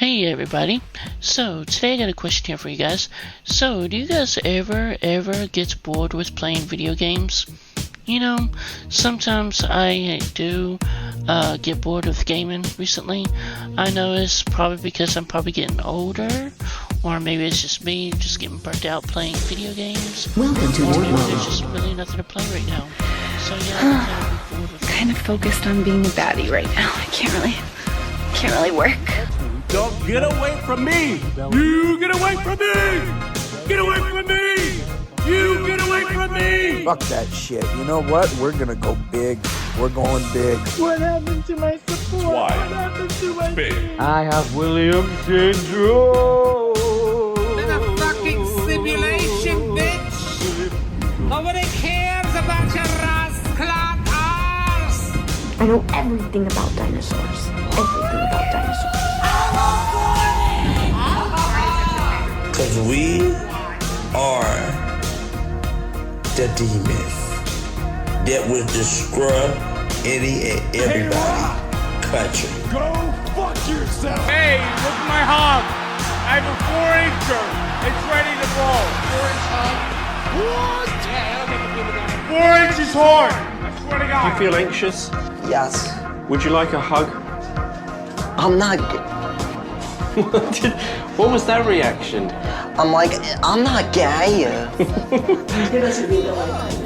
Hey everybody, so today I got a question here for you guys. So, do you guys ever get bored with playing video games? You know, sometimes I do get bored with gaming recently. I know it's probably because I'm probably getting older, or maybe it's just me just getting burnt out playing video games. Welcome to or maybe World. there's just really nothing to play right now. So yeah, I'm bored with Kind of focused on being a baddie right now. I can't really work. Don't get away from me! You get away from me! Get away from me! You get away from me! Fuck that shit. You know what? We're gonna go big. We're going big. What happened to my support? Why? What happened to my Big. I have Williams syndrome. In a fucking simulation, bitch! Nobody cares about your rascal arse! I know everything about dinosaurs. Everything about dinosaurs. Because we are the demons that will destroy any and everybody country. Go fuck yourself! Hey, look at my hog! I have a 4-incher! It's ready to roll! 4-inch hog? What? Yeah, I'll get the people down. 4 inches hard! I swear to God! You feel anxious? Yes. Would you like a hug? I'm not. What was that reaction? I'm not gay.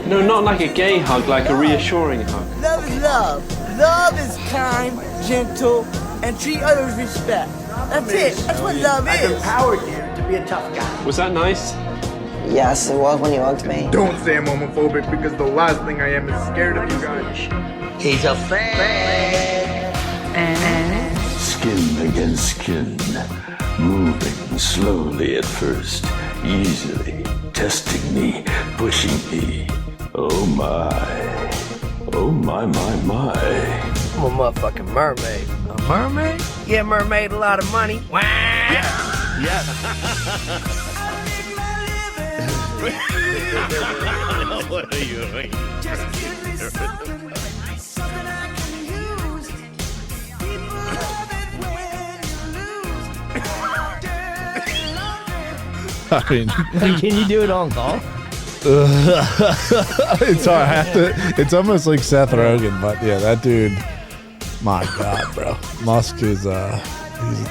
No, not like a gay hug, like a reassuring hug. Love is love. Love is kind, gentle, and treat others with respect. That's it. That's what love is. empowered you to be a tough guy. Was that nice? Yes, it was when you hugged me. Don't say I'm homophobic because the last thing I am is scared of you guys. He's a fan. Skin against skin, moving slowly at first, easily, testing me, pushing me. Oh my, my. I'm a motherfucking mermaid. A mermaid? Yeah, mermaid, a lot of money. Wow. Yes. What are you doing? I mean, Can you do it on call? it's hard. It's almost like Seth Rogen, but yeah, that dude. My God, bro, Musk is he's a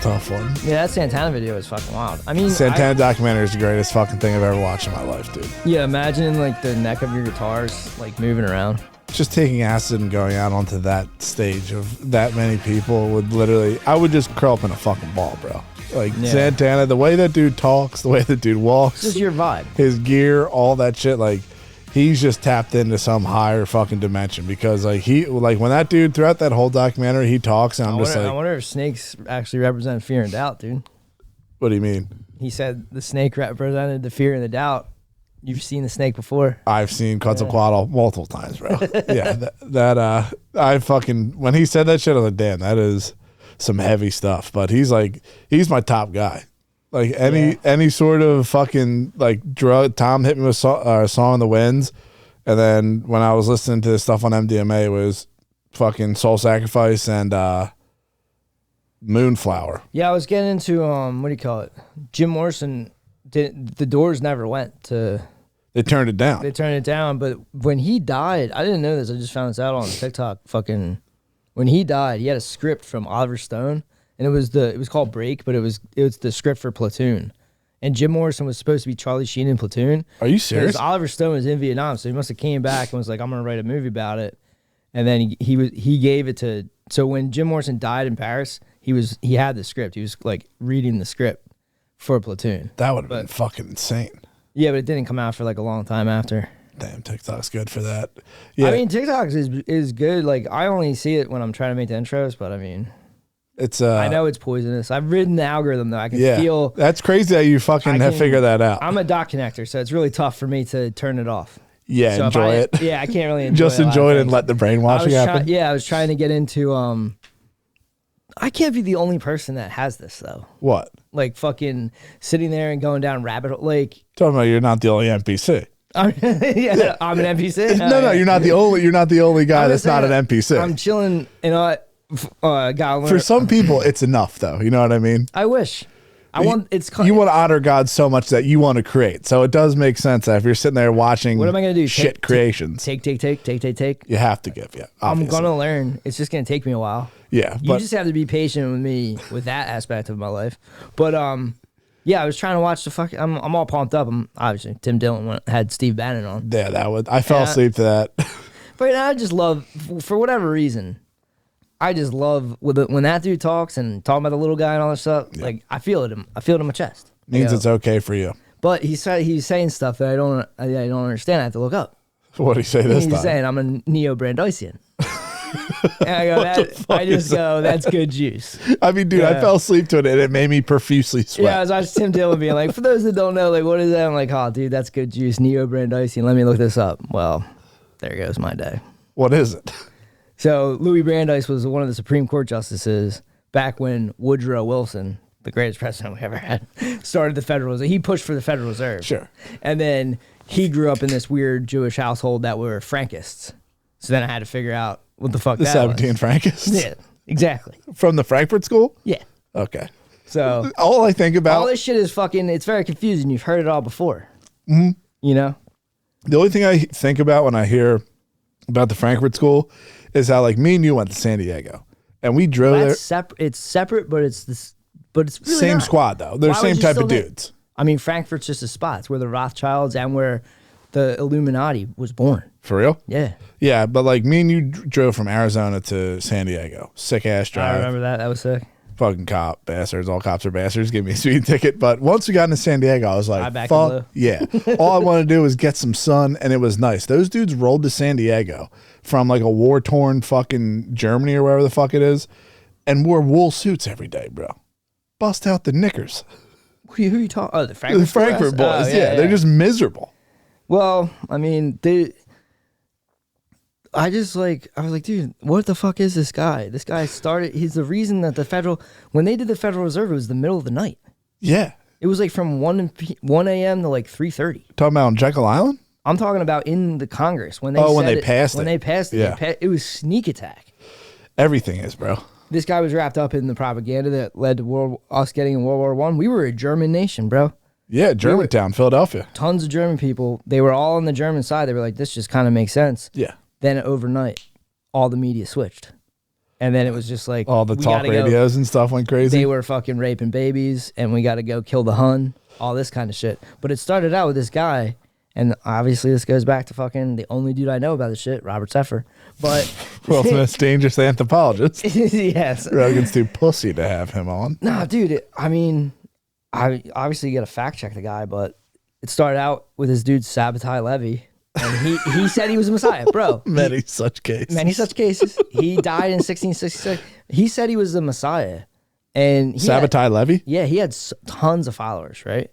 tough one. Yeah, that Santana video is fucking wild. I mean, Santana documentary is the greatest fucking thing I've ever watched in my life, dude. Yeah, imagine like the neck of your guitars like moving around. Just taking acid and going out onto that stage of that many people would literally, I would just curl up in a fucking ball, bro. Like Santana, the way that dude talks, the way that dude walks, This is your vibe. his gear, all that shit, like he's just tapped into some higher fucking dimension because like when that dude throughout that whole documentary he talks and I'm just like, I wonder if snakes actually represent fear and doubt, dude. what do you mean? He said the snake represented the fear and the doubt. You've seen the snake before. I've seen Quetzalcoatl multiple times, bro. Yeah, I fucking, when he said that shit, I was like, damn, that is some heavy stuff. But he's my top guy. Like any sort of fucking like drug. Tom hit me with Song in the Winds, and then when I was listening to this stuff on MDMA, it was fucking Soul Sacrifice and Moonflower. Yeah, I was getting into what do you call it? Jim Morrison. The Doors never went to. They turned it down. They turned it down, but when he died, I didn't know this. I just found this out on TikTok. Fucking, when he died, he had a script from Oliver Stone, and it was called Break, but it was the script for Platoon, and Jim Morrison was supposed to be Charlie Sheen in Platoon. Are you serious? Oliver Stone was in Vietnam, so he must have came back and was like, "I'm gonna write a movie about it," and then he gave it to. So when Jim Morrison died in Paris, he had the script. He was like reading the script for Platoon. That would have been fucking insane. Yeah, but it didn't come out for like a long time after. Damn, TikTok's good for that. Yeah, I mean, TikTok is good. Like, I only see it when I'm trying to make the intros, but I mean, it's I know it's poisonous. I've ridden the algorithm though. I can feel. That's crazy that you fucking have figured that out. I'm a dot connector, so it's really tough for me to turn it off. Yeah, so enjoy it. Yeah, I can't really enjoy just enjoy it and let the brainwashing happen. I was trying to get into. I can't be the only person that has this though. What? Like fucking sitting there and going down rabbit hole. Like talking about you're not the only NPC. I'm an NPC. No, you're not the only. You're not the only guy that's not an NPC. I'm chilling, and gotta learn. For some people, it's enough, though. You know what I mean? I wish. You want to honor God so much that you want to create. So it does make sense that if you're sitting there watching what am I gonna do? shit creations. Take. You have to give, yeah. I'm gonna learn. It's just gonna take me a while. Yeah. You just have to be patient with me with that aspect of my life. But yeah, I was trying to watch the fucking. I'm all pumped up. Obviously Tim Dillon had Steve Bannon on. Yeah, I fell asleep to that. But I just love, for whatever reason, I just love when that dude talks and talking about the little guy and all that stuff. Yeah. Like I feel it in my chest. Means it's okay for you. But he's saying stuff that I don't understand. I have to look up. What did he say this time? He's saying I'm a neo-Brandeisian. And I just go, that's good juice. I mean, dude, I fell asleep to it and it made me profusely sweat. Yeah, I was watching Tim Dillon being like, for those that don't know, like, what is that? I'm like, oh, dude, that's good juice. Neo-Brandeisian. Let me look this up. Well, there goes my day. What is it? So Louis Brandeis was one of the Supreme Court justices back when Woodrow Wilson, the greatest president we ever had, started the Federal Reserve. He pushed for the Federal Reserve. Sure. And then he grew up in this weird Jewish household that were Frankists. So then I had to figure out what the fuck the 17 Frankists? Yeah, exactly. From the Frankfurt School? Yeah. Okay. So all I think about... all this shit is fucking... It's very confusing. You've heard it all before. Mm-hmm. You know? The only thing I think about when I hear about the Frankfurt School is how, like, me and you went to San Diego. And we drove there... It's separate, but it's really same not. Squad, though. They're the same type of dudes. I mean, Frankfurt's just a spot. It's where the Rothschilds and where the Illuminati was born. For real? Yeah. Yeah, but like me and you drove from Arizona to San Diego. Sick ass drive. I remember that. That was sick. Fucking cop bastards. All cops are bastards. Give me a speeding ticket. But once we got into San Diego, I was like, fuck yeah. All I wanted to do was get some sun, and it was nice. Those dudes rolled to San Diego from like a war-torn fucking Germany or wherever the fuck it is, and wore wool suits every day, bro. Bust out the knickers. Who are you talking? Oh, the Frankfurt boys. Yeah, they're just miserable. Well, I mean, I was like, dude, what the fuck is this guy? This guy he's the reason that when they did the Federal Reserve, it was the middle of the night. Yeah. It was like from 1 a.m. to like 3:30. Talking about on Jekyll Island? I'm talking about in the Congress. When they passed it. Yeah. It was sneak attack. Everything is, bro. This guy was wrapped up in the propaganda that led to us getting in World War I. We were a German nation, bro. Yeah, Germantown, Philadelphia. Tons of German people. They were all on the German side. They were like, this just kind of makes sense. Yeah. Then overnight, all the media switched. And then it was just like... all the talk radios and stuff went crazy. They were fucking raping babies, and we got to go kill the Hun. All this kind of shit. But it started out with this guy, and obviously this goes back to fucking the only dude I know about this shit, Robert Seffer. But... world's most dangerous anthropologist. Yes. Rogan's too pussy to have him on. Nah, dude, I obviously got to fact check the guy, but it started out with this dude Sabbatai Levy, and he said he was a Messiah, bro. Many such cases. He died in 1666. He said he was the Messiah, and Sabbatai Levy. Yeah, he had tons of followers, right?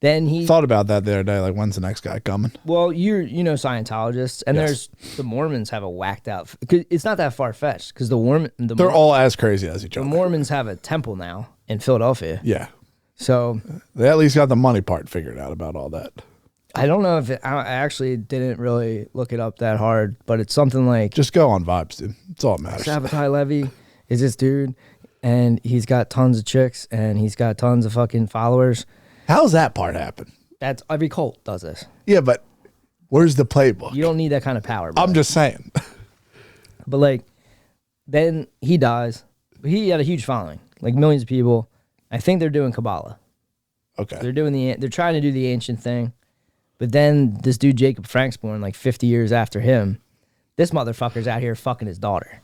Then he thought about that the other day, like, when's the next guy coming? Well, you know Scientologists, and there's the Mormons have a whacked out. Cause it's not that far fetched because they're all as crazy as each other. The Mormons have a temple now in Philadelphia. Yeah. So they at least got the money part figured out about all that. I don't know if I actually didn't really look it up that hard, but it's something like just go on vibes, dude. It's all that matters. Sabbatai Levy is this dude, and he's got tons of chicks, and he's got tons of fucking followers. How's that part happen? That's every cult does this. Yeah, but where's the playbook? You don't need that kind of power, bro. I'm just saying. But like, then he dies. He had a huge following, like millions of people. I think they're doing Kabbalah. Okay. They're trying to do the ancient thing. But then this dude Jacob Frank's born like 50 years after him. This motherfucker's out here fucking his daughter.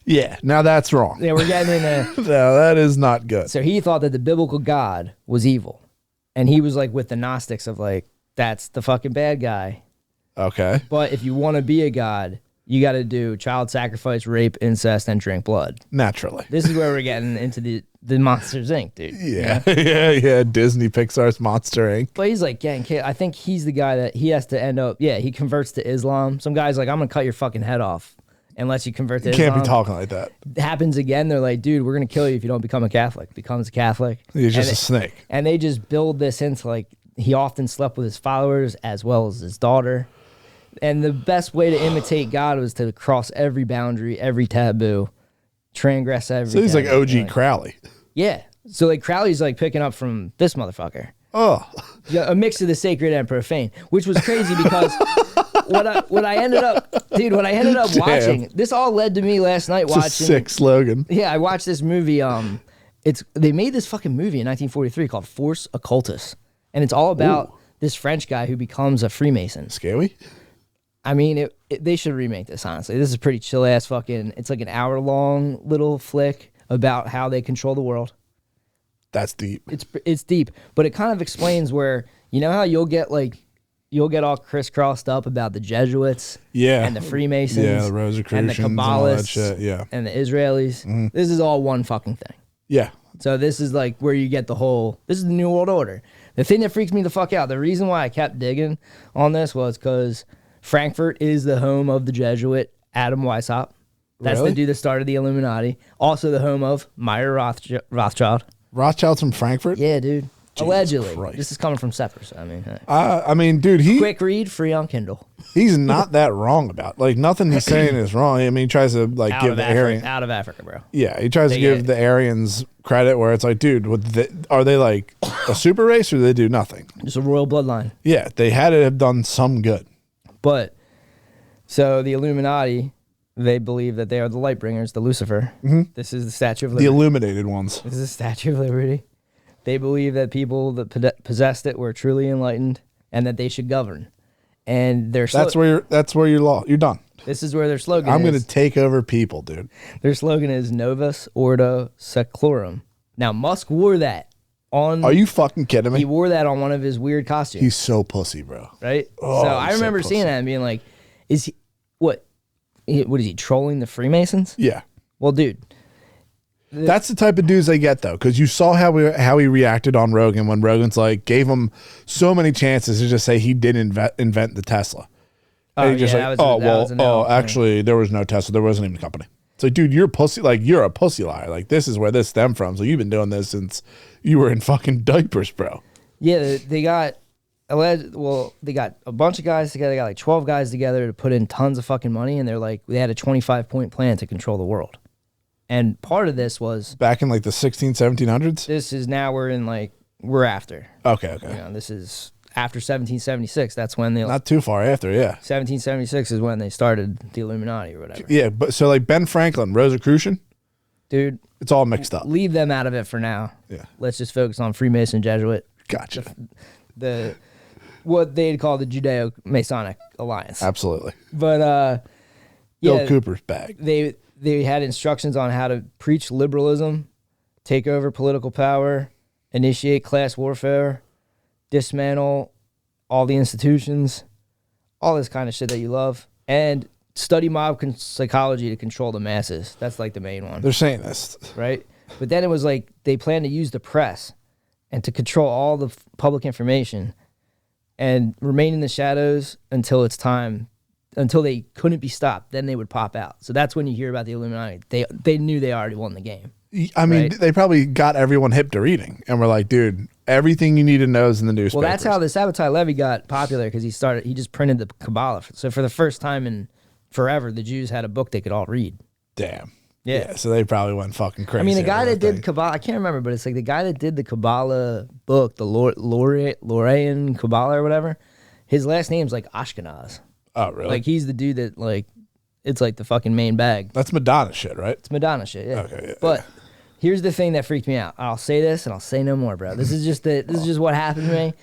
Yeah, now that's wrong. Yeah, we're getting into... No, that is not good. So he thought that the biblical God was evil. And he was like with the Gnostics of like, that's the fucking bad guy. Okay. But if you want to be a god, you got to do child sacrifice, rape, incest, and drink blood. Naturally. This is where we're getting into the Monsters, Inc., dude. Yeah, yeah. Disney, Pixar's Monster, Inc. But he's like, I think he's the guy that he has to end up, he converts to Islam. Some guy's like, I'm going to cut your fucking head off unless you convert to Islam. You can't be talking like that. It happens again. They're like, dude, we're going to kill you if you don't become a Catholic. Becomes a Catholic. He's just a snake. And they just build this into like, he often slept with his followers as well as his daughter. And the best way to imitate God was to cross every boundary, every taboo, transgress everything. So he's like OG Crowley. Yeah. So like Crowley's like picking up from this motherfucker. Oh. Yeah, a mix of the sacred and profane, which was crazy because what I ended up watching, this all led to me last night watching. It's a sick slogan. Yeah, I watched this movie. They made this fucking movie in 1943 called Force Occultus, and it's all about this French guy who becomes a Freemason. Scary? I mean, they should remake this, honestly. This is pretty chill ass fucking, it's like an hour long little flick about how they control the world. That's deep. It's deep, but it kind of explains where, you know how you'll get all crisscrossed up about the Jesuits, and the Freemasons, the Rosicrucians, and the Kabbalists, and all that shit, and the Israelis. This is all one fucking thing. Yeah. So this is like where you get this is the New World Order. The thing that freaks me the fuck out, the reason why I kept digging on this was because Frankfurt is the home of the Jesuit Adam Weishaupt. That's the dude that started the Illuminati. Also the home of Meyer Rothschild. Rothschild's from Frankfurt? Yeah, dude. Jesus Allegedly. Christ. This is coming from Seppers. I mean, hey. I mean, dude, quick read, free on Kindle. He's not that wrong about. Like, nothing he's saying is wrong. I mean, he tries to like give the Aryans out of Africa, bro. Yeah, he tries to give the Aryans credit where it's like, dude, are they like a super race or do they do nothing? Just a royal bloodline. Yeah, they had to have done some good. But so the Illuminati, they believe that they are the light bringers, the Lucifer. This is the Statue of Liberty. The illuminated ones. This is the Statue of Liberty. They believe that people that possessed it were truly enlightened and that they should govern. And their that's where you're done. This is where their slogan I'm is. going to take over people, dude. Their slogan is Novus Ordo Seclorum. Now Musk wore that on. Are you fucking kidding me? He wore that on one of his weird costumes. He's so pussy, bro. Right? Oh, so I remember seeing that and being like, is he what is he trolling the Freemasons? Yeah. Well, dude. That's the type of dudes they get, though, because you saw how he reacted on Rogan when Rogan's like gave him so many chances to just say he didn't invent the Tesla. And he just actually, there was no Tesla. There wasn't even a company. It's like, dude, you're a pussy. Like, you're a pussy liar. Like, this is where this stemmed from. So you've been doing this since you were in fucking diapers, bro. Yeah, they got they got a bunch of guys together. They got like 12 guys together to put in tons of fucking money, and they had a 25-point plan to control the world. And part of this was back in like the 1700s. This is now we're after. Okay. You know, this is after 1776. That's when they not too far after. Yeah, 1776 is when they started the Illuminati or whatever. Yeah, but so like Ben Franklin, Rosicrucian, dude, it's all mixed up. Leave them out of it for now. Yeah, let's just focus on Freemason, Jesuit. Gotcha. The what they'd call the Judeo-Masonic alliance. Absolutely. But Bill Cooper's bag. They had instructions on how to preach liberalism, take over political power, initiate class warfare, dismantle all the institutions, all this kind of shit that you love, and study mob psychology to control the masses. That's like the main one. They're saying this. Right? But then it was like they planned to use the press and to control all the public information and remain in the shadows until it's time. Until they couldn't be stopped, then they would pop out. So that's when you hear about the Illuminati. They knew they already won the game. I mean, They probably got everyone hip to reading, and we're like, dude, everything you need to know is in the newspapers. Well, that's how the Sabbatai Levi got popular, because he just printed the Kabbalah. So for the first time in forever, the Jews had a book they could all read. Damn. Yeah. So they probably went fucking crazy. I mean, the guy that did Kabbalah, I can't remember, but it's like the guy that did the Kabbalah book, the Lorean Kabbalah or whatever, his last name's like Ashkenaz. Oh, really? Like, he's the dude that, like, it's like the fucking main bag. That's Madonna shit, right? It's Madonna shit, yeah. Okay, yeah. But here's the thing that freaked me out. I'll say this and I'll say no more, bro. This is just what happened to me.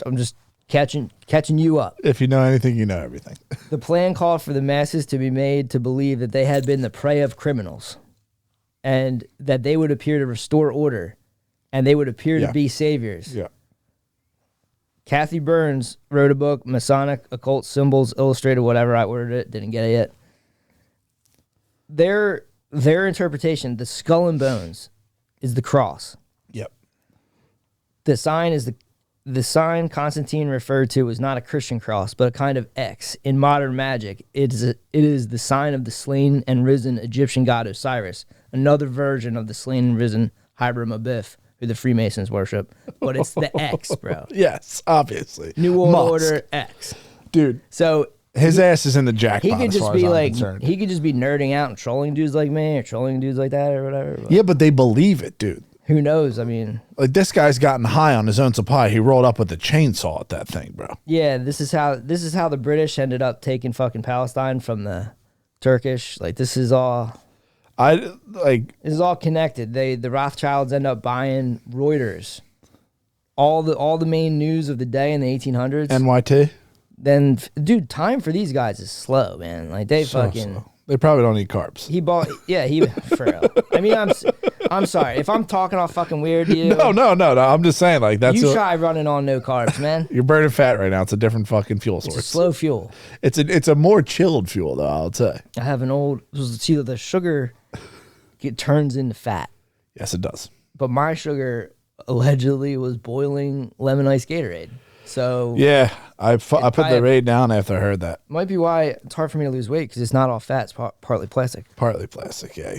I'm just catching you up. If you know anything, you know everything. The plan called for the masses to be made to believe that they had been the prey of criminals and that they would appear to restore order and they would appear to be saviors. Yeah. Kathy Burns wrote a book, Masonic Occult Symbols Illustrated, whatever I ordered it, didn't get it yet. Their interpretation, the skull and bones, is the cross. Yep. The sign is the sign Constantine referred to was not a Christian cross, but a kind of X. In modern magic, it is the sign of the slain and risen Egyptian god Osiris, another version of the slain and risen Hiram Abiff, who the Freemasons worship, but it's the X, bro. Yes, obviously. New World Order X. Dude. So His ass is in the jackpot. He could as just far as be I'm like, concerned. he could just be nerding out and trolling dudes like me or trolling dudes like that or whatever. But Yeah, but they believe it, dude. who knows? I mean, Like this guy's gotten high on his own supply. He rolled up with a chainsaw at that thing, bro. yeah, this is how the British ended up taking fucking Palestine from the Turkish. Like this is all this is all connected. The Rothschilds end up buying Reuters. All the main news of the day in the 1800s. NYT. Then, dude, time for these guys is slow, man. Like they So fucking. slow. They probably don't eat carbs. He bought. Yeah, he for real. I mean, I'm sorry if I'm talking all fucking weird to you. No. I'm just saying, like that's You try running on no carbs, man. you're burning fat right now. It's a different fucking fuel source. It's a slow fuel. It's a more chilled fuel, though. I'll say. I have an old. See, the sugar it turns into fat, Yes, it does. but my sugar allegedly was boiling lemon ice Gatorade. So Yeah, I put probably- the raid down after I heard that. might be why it's hard for me to lose weight because it's not all fat. It's partly plastic. Partly plastic. Yeah,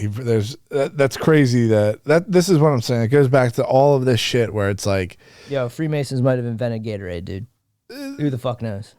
that's crazy. That this is what I'm saying. It goes back to all of this shit where it's like, Yo, Freemasons might have invented Gatorade, dude. Who the fuck knows?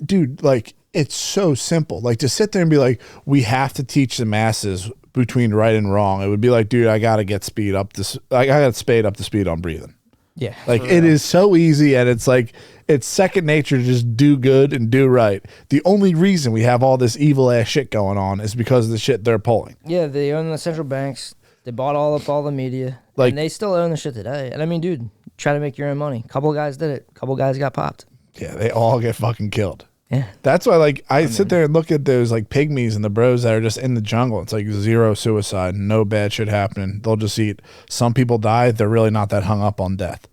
dude, like it's so simple. Like to sit there and be like, we have to teach the masses between right and wrong. It would be like, dude, I gotta get speed up this. I gotta spade up the speed on breathing. Yeah, Like for it real. is so easy, and it's like it's second nature to just do good and do right. The only reason we have all this evil ass shit going on is because of the shit they're pulling. Yeah, they own the central banks. They bought all the media. Like- and they still own the shit today. And I mean, dude, try to make your own money. Couple of guys did it. Couple of guys got popped. Yeah, they all get fucking killed. Yeah. That's why, like, I sit there and look at those like pygmies and the bros that are just in the jungle. It's like zero suicide, no bad shit happening. They'll just eat. Some people die. They're really not that hung up on death.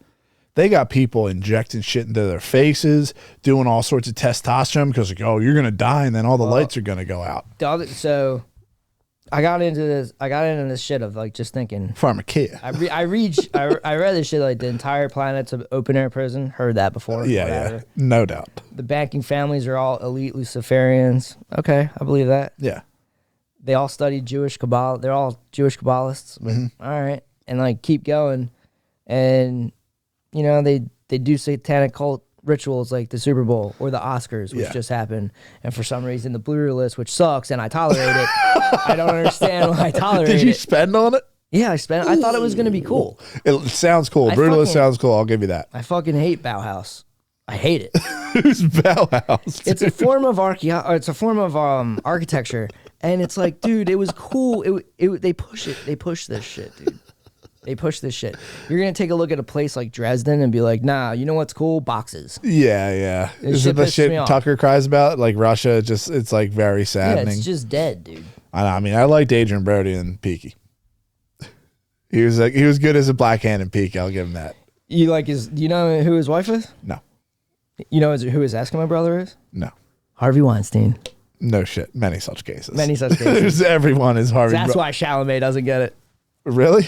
They got people injecting shit into their faces, doing all sorts of testosterone because, like, oh, you're gonna die, and then all the lights are gonna go out. So I got into this shit of like just thinking. Pharmacia. I read this shit like the entire planet's an open air prison. Heard that before. Yeah, whatever. no doubt. The banking families are all elite Luciferians. Okay, I believe that. Yeah. They all studied Jewish Kabbalah. They're all Jewish Kabbalists. All right. And like keep going. And, you know, they do satanic cult rituals like the Super Bowl or the Oscars, which just happened. And for some reason, the Blue list, which sucks, and I tolerate it. I don't understand why I tolerate it. Did you spend on it? Yeah, I spent. I thought it was going to be cool. It sounds cool. I Brutalist fucking- sounds cool. I'll give you that. I fucking hate Bauhaus. I hate it. Who's Bauhaus? It's a form of it's a form of architecture, and it's like, dude, it was cool. They push it. They push this shit, dude. They push this shit. You're gonna take a look at a place like Dresden and be like, nah, you know what's cool? Boxes. Yeah. This Is shit it the pisses shit me off. Tucker cries about? Like Russia, it's like very Yeah, saddening. it's just dead, dude. I mean, I liked Adrian Brody and Peaky. He was good as a black hand in Peaky. I'll give him that. You like his? Do you know who his wife is? No. You know who his Eskimo brother is? No. Harvey Weinstein. No shit. Many such cases. Many such cases. Everyone is Harvey. That's why Chalamet doesn't get it. Really?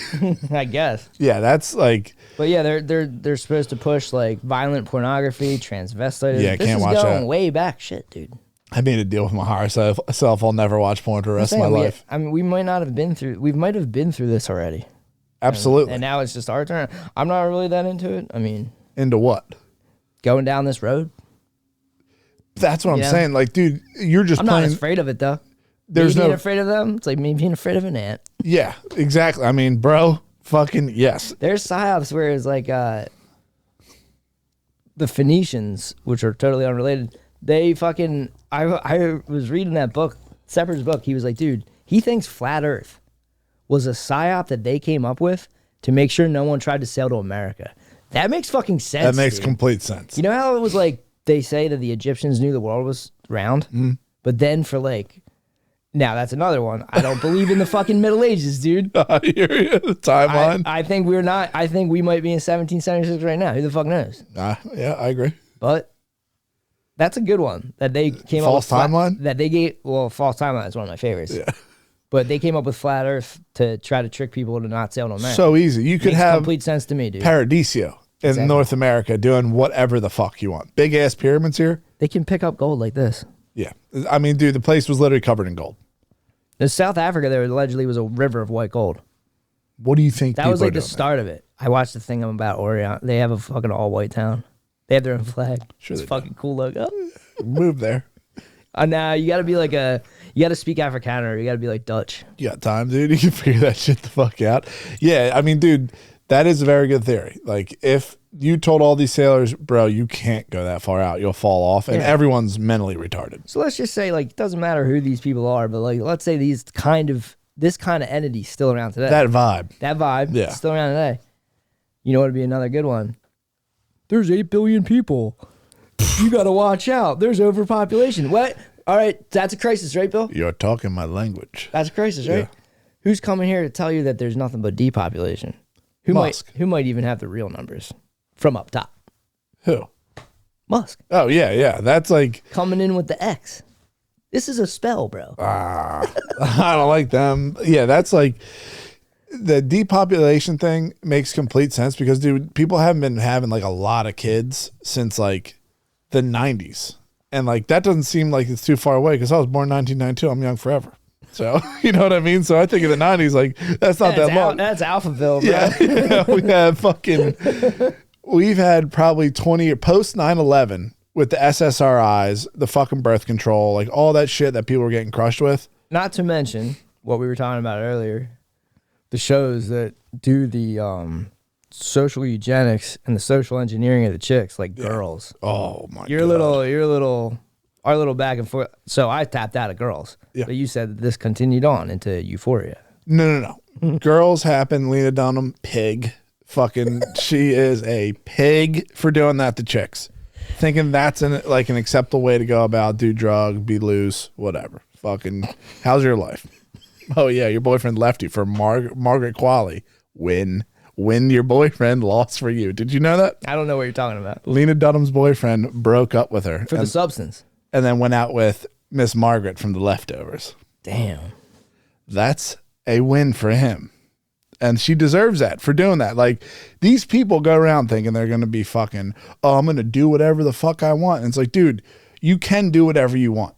I guess. Yeah, that's like. But yeah, they're supposed to push like violent pornography, transvestitism. Yeah, I this can't is watch going that. way back, shit, dude. I made a deal with my higher self. I'll never watch porn for the rest of my life. I mean, we might have been through this already. Absolutely. And now it's just our turn. I'm not really that into it. I mean, Into what? going down this road. That's what I'm Yeah. saying. Like, dude, you're just I'm playing. not as afraid of it though. There's me being no. afraid of them. It's like me being afraid of an ant. Yeah, exactly. I mean, bro, fucking yes. There's psyops where it's like the Phoenicians, which are totally unrelated. They fucking. I was reading that book, Sepper's book. He was like, dude, he thinks flat Earth was a psyop that they came up with to make sure no one tried to sail to America. That makes fucking sense. That makes dude. complete sense. You know how it was like they say that the Egyptians knew the world was round, but then for like, now that's another one. I don't believe in the fucking Middle Ages, dude. I hear you. The timeline. I think we're not. I think we might be in 1776 right now. Who the fuck knows? Yeah, I agree. But that's a good one that they came False up with. timeline? That they gave. Well, false timeline is one of my favorites. Yeah. But they came up with flat Earth to try to trick people to not sail to America. So easy. You could Makes have complete sense to me, dude. Paradiso in Exactly. North America doing whatever the fuck you want. Big ass pyramids here. They can pick up gold like this. Yeah. I mean, dude, the place was literally covered in gold. In South Africa, there allegedly was a river of white gold. What do you think That people was are like the doing start of it. I watched the thing about Orion. They have a fucking all white town. They have their own flag. Sure It's they fucking cool logo. there? Move there. Now you gotta be like you gotta speak Afrikaner. You gotta be like Dutch. You got time, dude? You can figure that shit the fuck out. Yeah, I mean, dude, that is a very good theory. Like, if you told all these sailors, bro, you can't go that far out, you'll fall off, and everyone's mentally retarded. So let's just say, like, it doesn't matter who these people are, but like, let's say this kind of entity still around today. That vibe, yeah, still around today. You know what would be another good one? There's 8 billion people. You gotta watch out. There's overpopulation. What? All right, that's a crisis, right, Bill? You're talking my language. That's a crisis, right? Yeah. Who's coming here to tell you that there's nothing but depopulation? Who might even have the real numbers from up top? Who? Musk. Oh yeah. That's like coming in with the X. This is a spell, bro. I don't like them. Yeah, that's like the depopulation thing makes complete sense because, dude, people haven't been having like a lot of kids since like the 90s. And like that doesn't seem like it's too far away because I was born 1992. I'm young forever. So, you know what I mean? So I think in the 90s, like, that's not that long. That's Alphaville, bro. Yeah, we've had probably 20 post 9/11 with the SSRIs, the fucking birth control, like all that shit that people were getting crushed with. Not to mention what we were talking about earlier, the shows that do the social eugenics and the social engineering of the chicks, like girls. Oh my God. Our little back and forth. So I tapped out of girls. Yeah. But you said that this continued on into Euphoria. No. Girls happen. Lena Dunham, pig. Fucking, she is a pig for doing that to chicks. Thinking that's an acceptable way to go about, do drug, be loose, whatever. Fucking, how's your life? Oh yeah, your boyfriend left you for Margaret Qualley. Win your boyfriend lost for you. Did you know that? I don't know what you're talking about. Lena Dunham's boyfriend broke up with her. For the substance. And then went out with Miss Margaret from The Leftovers. Damn. That's a win for him. And she deserves that for doing that. Like, these people go around thinking they're going to be fucking, oh, I'm going to do whatever the fuck I want. And it's like, dude, you can do whatever you want.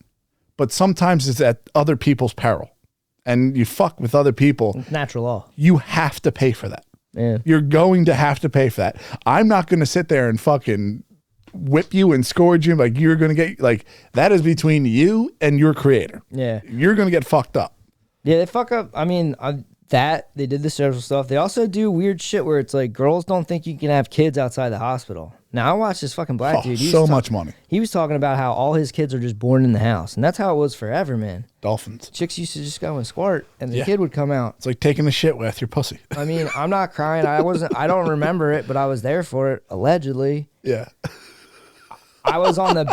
But sometimes it's at other people's peril. And you fuck with other people. It's natural law. You have to pay for that. Yeah. You're going to have to pay for that. I'm not going to sit there and fucking whip you and scourge you. Like, you're going to get, like, that is between you and your creator. Yeah. You're going to get fucked up. Yeah, they fuck up. I mean, they did the social stuff. They also do weird shit where it's like girls don't think you can have kids outside the hospital. Now, I watched this fucking black dude. So much money. He was talking about how all his kids are just born in the house. And that's how it was forever, man. Dolphins. Chicks used to just go and squirt, and the kid would come out. It's like taking a shit with your pussy. I mean, I'm not crying. I don't remember it, but I was there for it, allegedly. Yeah. I was on the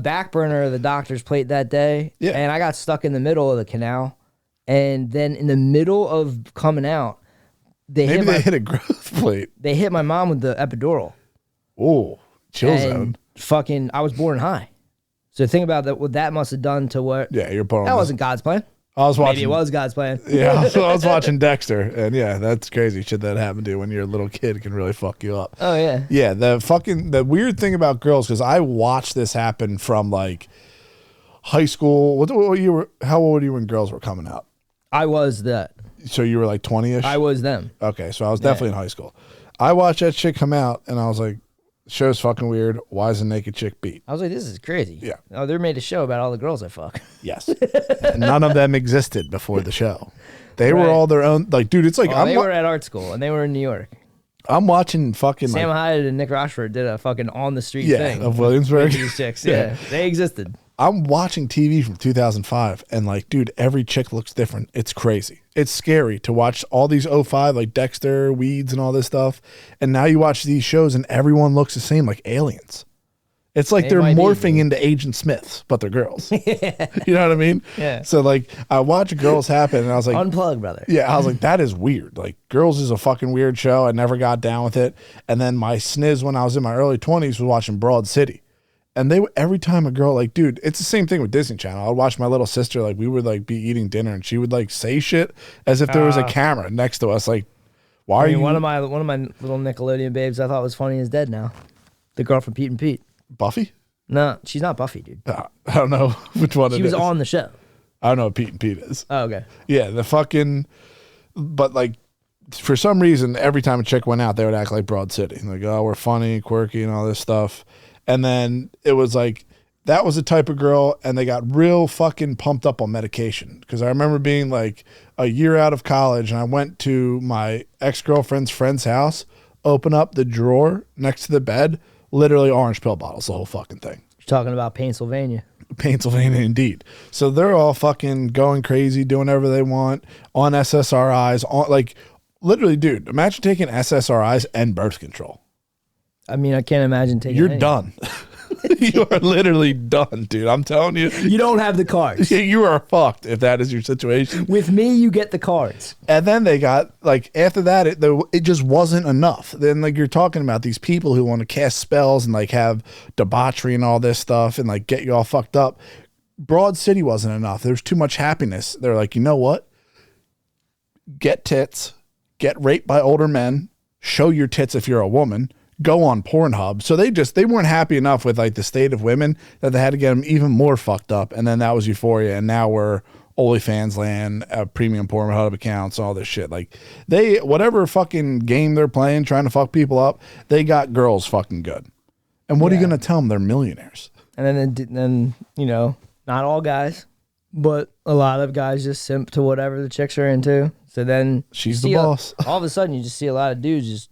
back burner of the doctor's plate that day, and I got stuck in the middle of the canal. And then in the middle of coming out, they hit a growth plate. They hit my mom with the epidural. Oh, chill zone. Fucking, I was born high. So think about that. What that must have done to what? Yeah, you're born. That wasn't God's plan. I was watching. Maybe it was God's plan. Yeah, I was watching Dexter, and yeah, that's crazy shit that happened to you when you're a little kid can really fuck you up. Oh yeah. Yeah, the weird thing about girls, because I watched this happen from like high school. How old were you when girls were coming out? I was that. So you were like 20-ish? I was them. Okay, so I was definitely in high school. I watched that shit come out, and I was like, show's fucking weird. Why is a naked chick beat? I was like, this is crazy. Yeah. Oh, they made a show about all the girls I fuck. Yes. None of them existed before the show. They were all their own. Like, dude, it's like... They were at art school, and they were in New York. I'm watching fucking... Sam Hyde and Nick Rochford did a fucking on-the-street thing. Of Williamsburg. These chicks, yeah. They existed. I'm watching TV from 2005, and like, dude, every chick looks different. It's crazy. It's scary to watch all these 05, like Dexter, Weeds, and all this stuff. And now you watch these shows, and everyone looks the same, like aliens. It's like they're morphing into Agent Smiths, but they're girls. You know what I mean? Yeah. So like, I watch Girls Happen, and I was like, unplug, brother. Yeah, I was like, that is weird. Like, Girls is a fucking weird show. I never got down with it. And then my sniz when I was in my early 20s was watching Broad City. And they every time a girl, like, dude, it's the same thing with Disney Channel. I'd watch my little sister, like, we would like be eating dinner, and she would like say shit as if there was a camera next to us. Like, why are you? One of my little Nickelodeon babes I thought was funny is dead now. The girl from Pete and Pete. Buffy? No, she's not Buffy, dude. I don't know which one. She was on the show. I don't know what Pete and Pete is. Oh, okay. Yeah, the fucking, but like, for some reason, every time a chick went out, they would act like Broad City. Like, oh, we're funny, quirky, and all this stuff. And then it was like, that was the type of girl, and they got real fucking pumped up on medication. Because I remember being like a year out of college, and I went to my ex-girlfriend's friend's house, open up the drawer next to the bed, literally orange pill bottles, the whole fucking thing. You're talking about Pennsylvania. Pennsylvania, indeed. So they're all fucking going crazy, doing whatever they want on SSRIs. On, like, literally, dude, imagine taking SSRIs and birth control. I mean, I can't imagine taking You're any. done. You are literally done, dude. I'm telling you. You don't have the cards. You are fucked if that is your situation. With me, you get the cards. And then they got, like, after that, it just wasn't enough. Then, like, you're talking about these people who want to cast spells and, like, have debauchery and all this stuff and, like, get you all fucked up. Broad City wasn't enough. There's too much happiness. They're like, you know what? Get tits. Get raped by older men. Show your tits if you're a woman. Go on Pornhub. So they weren't happy enough with like the state of women that they had to get them even more fucked up. And then that was Euphoria. And now we're OnlyFans land, premium Pornhub accounts, all this shit. Like whatever fucking game they're playing, trying to fuck people up, they got girls fucking good. And what are you going to tell them? They're millionaires. And then, you know, not all guys, but a lot of guys just simp to whatever the chicks are into. So then she's the boss. All of a sudden you just see a lot of dudes just,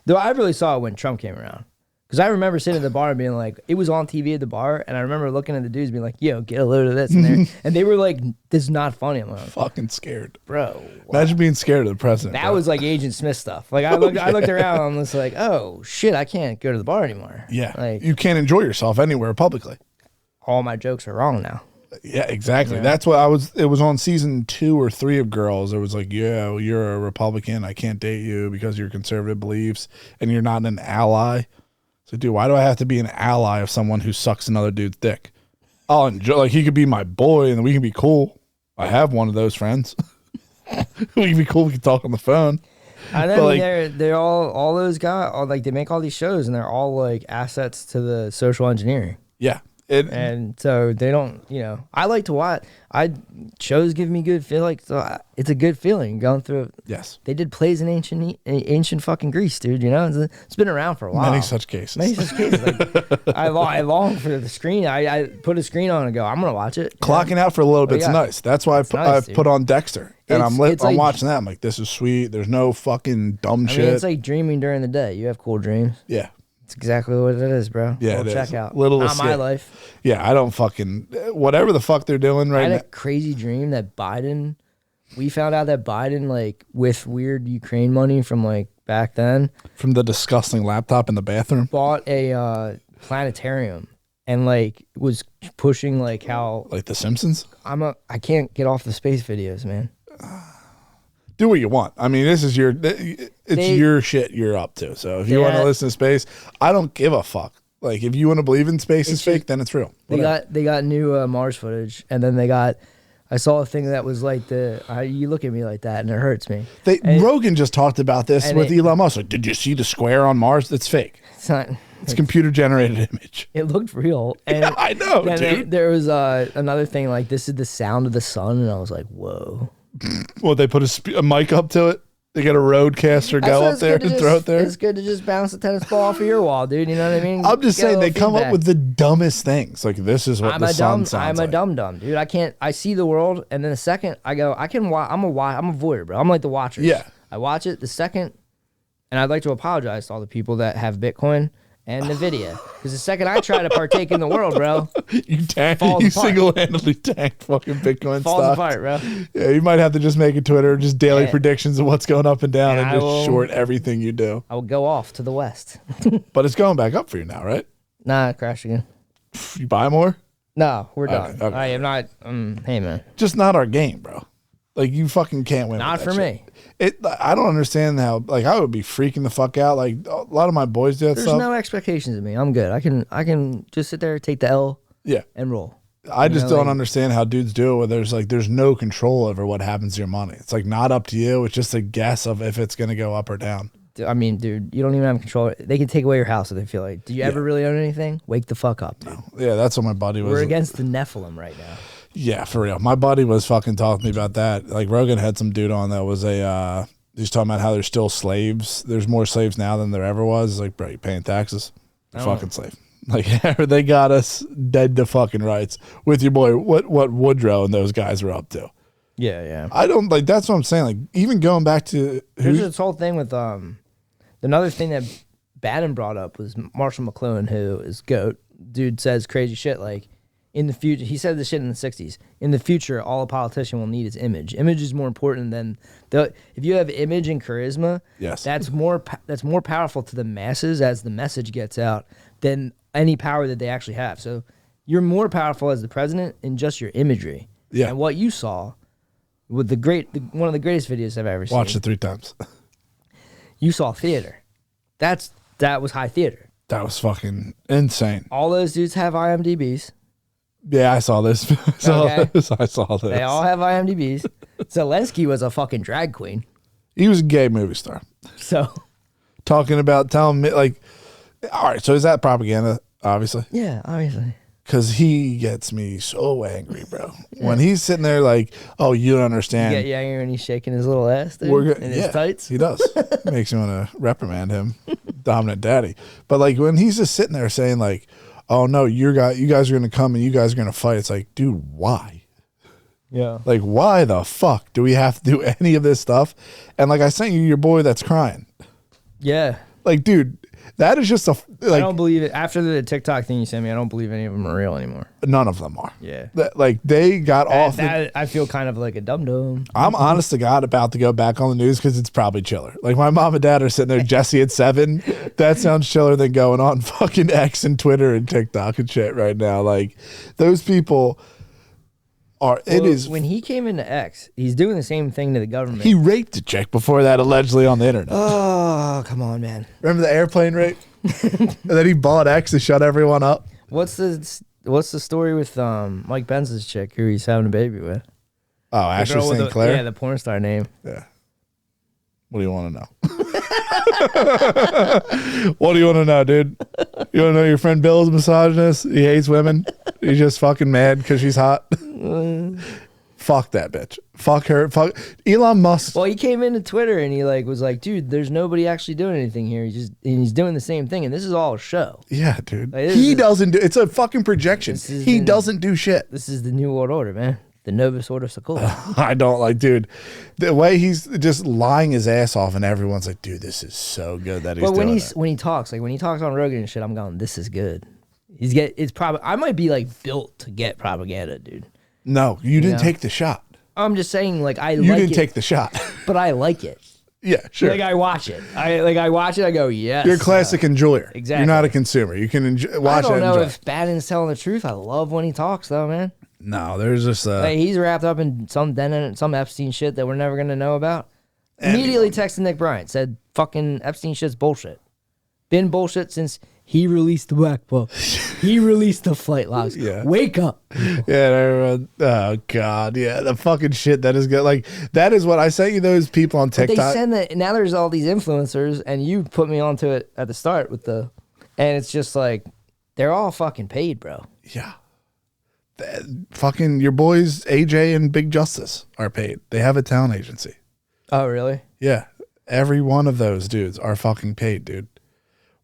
though I really saw it when Trump came around. Because I remember sitting at the bar and being like, it was on TV at the bar, and I remember looking at the dudes being like, yo, get a load of this in there. And they were like, this is not funny. I'm like, fucking scared. Bro. Imagine being scared of the president. That was like Agent Smith stuff. Like I looked around and was like, oh shit, I can't go to the bar anymore. Yeah. Like, you can't enjoy yourself anywhere publicly. All my jokes are wrong now. Yeah, exactly. Yeah. That's what it was on season 2 or 3 of Girls. It was like, yeah, you're a Republican. I can't date you because of your conservative beliefs and you're not an ally. So, dude, why do I have to be an ally of someone who sucks another dude's dick? I'll enjoy, like, he could be my boy and we can be cool. I have one of those friends. We can be cool. We can talk on the phone. I know, But, like, like, they're all those guys, like they make all these shows and they're all like assets to the social engineering. Yeah. And so they don't, you know, I like to watch. Shows give me good feel, like, so it's a good feeling going through it. Yes. They did plays in ancient fucking Greece, dude. You know, it's been around for a while. Many such cases. Like, I long for the screen. I put a screen on and go, I'm gonna watch it. Clocking out for a little bit's nice. That's why I've put on Dexter. And I'm like, watching that. I'm like, this is sweet. There's no fucking dumb shit. I mean, it's like dreaming during the day. You have cool dreams. Yeah. It's exactly what it is, bro. Yeah, Little it check is. out. Little Not escape. my life. Yeah, I don't fucking whatever the fuck they're doing I right had now. a crazy dream that Biden. We found out that Biden, like, with weird Ukraine money from like back then, From the disgusting laptop in the bathroom. bought a planetarium and like was pushing like how Like The Simpsons. I can't get off the space videos, man. Do what you want. I mean, this is your your shit you're up to. So if you want to listen to space, I don't give a fuck. Like if you want to believe in space is fake, then it's real. They got new Mars footage, and then I saw a thing that was like you look at me like that and it hurts me. Rogan just talked about this with Elon Musk. Like, did you see the square on Mars? That's fake. It's not. It's a computer generated image. It looked real. And yeah, I know, dude. There was another thing like, this is the sound of the sun, and I was like, whoa. Well, they put a mic up to it. They got a roadcaster go up there and throw it there. It's good to just bounce the tennis ball off of your wall, dude. You know what I mean? I'm just Get a saying they little come up feedback. with the dumbest things. Like this is what the sun sounds I'm a like. dumb, dude. I see the world, and then the second I go, I'm a voyeur, bro. I'm like the watcher. Yeah. I watch it the second, and I'd like to apologize to all the people that have Bitcoin and NVIDIA, because the second I try to partake in the world, bro, you falls apart. single-handedly tanked fucking Bitcoin falls stock. apart, bro. Yeah, you might have to just make a Twitter, just daily Yeah. predictions of what's going up and down, And and I just will- short everything you do. I will go off to the west. But it's going back up for you now, right? Nah, crash again. You buy more? No, we're Okay, done. okay. I am not. Hey, man. Just not our game, bro. Like you fucking can't win. Not with that for shit. me. I don't understand how. Like I would be freaking the fuck out. Like a lot of my boys do that There's stuff. no expectations of me. I'm good. I can just sit there, take the L, Yeah. and roll. I just know, don't like- understand how dudes do it where there's no control over what happens to your money. It's like not up to you. It's just a guess of if it's gonna go up or down. I mean, dude, you don't even have control. They can take away your house if they feel like. Do you ever really own anything? Wake the fuck up, dude. Yeah, that's what my buddy was. We're against the Nephilim right now. Yeah, for real. My buddy was fucking talking to me about that. Like Rogan had some dude on that was he's talking about how there's still slaves. There's more slaves now than there ever was. Like, bro, you paying taxes? You're Oh. fucking slave. Like they got us dead to fucking rights with your boy. What Woodrow and those guys were up to. Yeah. I don't like. That's what I'm saying. Like even going back to There's this whole thing with another thing that Bannon brought up was Marshall McLuhan, who is GOAT. Dude says crazy shit like in the future. He said this shit in the 60s. In the future, all a politician will need is image. Image is more important than if you have image and charisma. Yes, that's more powerful to the masses as the message gets out than any power that they actually have. So you're more powerful as the president in just your imagery. Yeah, and what you saw with one of the greatest videos I've ever seen. Watched it 3 times. You saw theater. That was high theater. That was fucking insane. All those dudes have IMDb's. Yeah, I saw this. I saw this. They all have IMDb's. Zelensky was a fucking drag queen. He was a gay movie star. So telling me like, all right. So is that propaganda? Obviously. Yeah, obviously. Because he gets me so angry, bro. Yeah. When he's sitting there like, oh, you don't understand. You get angry when he's shaking his little ass dude, in his tights. He does. Makes me want to reprimand him, dominant daddy. But like when he's just sitting there saying like, oh no, you guys are going to come and you guys are going to fight. It's like, dude, why? Yeah. Like, why the fuck do we have to do any of this stuff? And like I sent you your boy that's crying. Yeah. Like, dude, that is just I don't believe it. After the TikTok thing you sent me, I don't believe any of them are real anymore. None of them are. Yeah. Like they got off. I feel kind of like a dum-dum. I'm honest to God about to go back on the news because it's probably chiller. Like my mom and dad are sitting there, Jesse at 7. That sounds chiller than going on fucking X and Twitter and TikTok and shit right now. Like those people are. It is when he came into X, he's doing the same thing to the government. He raped a chick before that allegedly on the internet. Oh, come on, man. Remember the airplane rape? And then he bought X to shut everyone up. What's the story with Mike Pence's chick who he's having a baby with? Oh, Ashley St. Clair? Yeah, the porn star name. Yeah. What do you want to know? What do you want to know, dude? You want to know your friend Bill is a misogynist? He hates women. He's just fucking mad because she's hot. Fuck that bitch. Fuck her. Fuck Elon Musk. Well, he came into Twitter and he was like, dude, there's nobody actually doing anything here. He's doing the same thing, and this is all a show. Yeah, dude. Like, he doesn't do. It's a fucking projection. He doesn't do shit. This is the new world order, man. The Novus Ordo Secula. I don't like, dude. The way he's just lying his ass off, and everyone's like, dude, this is so good that he's. But when he talks on Rogan and shit, I'm going, this is good. It's probably I might be like built to get propaganda, dude. No, you didn't take the shot. I'm just saying, like you didn't take the shot, but I like it. Yeah, sure. Like I watch it. I watch it. I go, yes. You're a classic enjoyer. Exactly. You're not a consumer. You can watch it. I don't know if Bannon's telling the truth. I love when he talks, though, man. No, there's just like, he's wrapped up in some Epstein shit that we're never gonna know about. Immediately texted Nick Bryant, said, "Fucking Epstein shit's bullshit. Been bullshit since." He released the black book. He released the flight logs. Yeah. Wake up. Yeah. Oh God. Yeah. The fucking shit that is good. Like that is what I sent you. Those people on TikTok. But they send that. Now there's all these influencers, and you put me onto it at the start with and it's just like they're all fucking paid, bro. Yeah. Fucking your boys AJ and Big Justice are paid. They have a talent agency. Oh really? Yeah. Every one of those dudes are fucking paid, dude.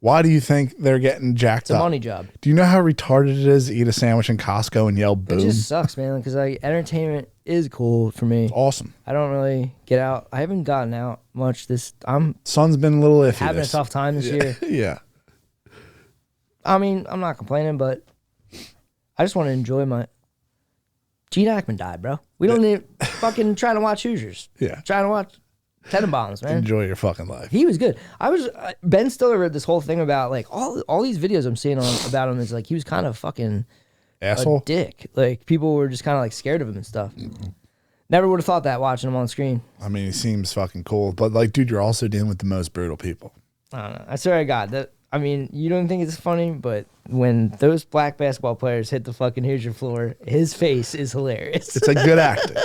Why do you think they're getting jacked up? It's a money job. Do you know how retarded it is to eat a sandwich in Costco and yell boom? It just sucks, man, because entertainment is cool for me. It's awesome. I don't really get out. I haven't gotten out much Sun's been a little iffy. Having a tough time this year. Yeah. I mean, I'm not complaining, but I just want to enjoy Gene Hackman died, bro. We don't need fucking trying to watch Hoosiers. Yeah. Trying to watch Tenenbaums, man. Enjoy your fucking life. He was good. Ben Stiller read this whole thing about like all these videos I'm seeing about him is like he was kind of fucking asshole, a dick. Like people were just kind of like scared of him and stuff. Never would have thought that watching him on screen. I mean, he seems fucking cool, but like, dude, you're also dealing with the most brutal people. I don't know. I swear to God that. I mean, you don't think it's funny, but when those black basketball players hit the fucking Hoosier floor, his face is hilarious. It's a good acting.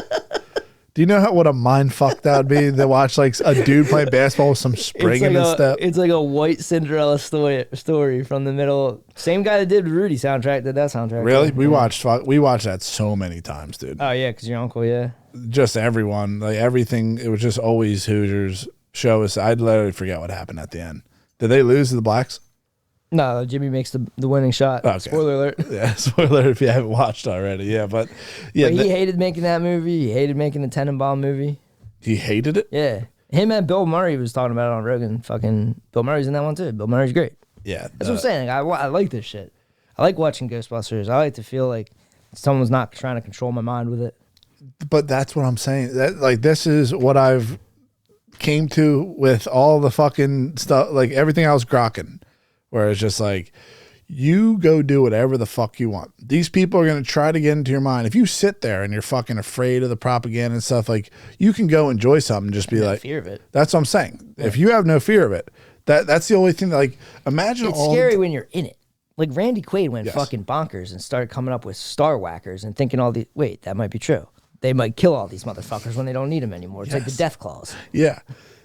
Do you know what a mind fuck that would be to watch like a dude play basketball with some spring in his step? It's like a white Cinderella story from the middle. Same guy that did Rudy soundtrack did that soundtrack. Really? We watched that so many times, dude. Oh yeah, because your uncle, yeah. Just everyone, like everything. It was just always Hoosiers show us. I'd literally forget what happened at the end. Did they lose to the Blacks? No, Jimmy makes the winning shot. Okay. Spoiler alert. Yeah, spoiler alert if you haven't watched already. Yeah, but yeah, But he hated making that movie. He hated making the Tenenbaum movie. he hated it. Yeah. Him and Bill Murray was talking about it on Rogan. Fucking Bill Murray's in that one too. Bill Murray's great. Yeah, That's what I'm saying. I like this shit. I like watching Ghostbusters. I like to feel like someone's not trying to control my mind with it. But that's what I'm saying. That like this is what I've came to with all the fucking stuff, like everything I was grokking, where it's just like, you go do whatever the fuck you want. These people are going to try to get into your mind. If you sit there and you're fucking afraid of the propaganda and stuff, like you can go enjoy something and just be like, fear of it. That's what I'm saying. Yeah. If you have no fear of it, that's the only thing that, like, imagine it's scary when you're in it. Like Randy Quaid went fucking bonkers and started coming up with star whackers and thinking wait, that might be true. They might kill all these motherfuckers when they don't need them anymore. It's like the death clause. Yeah.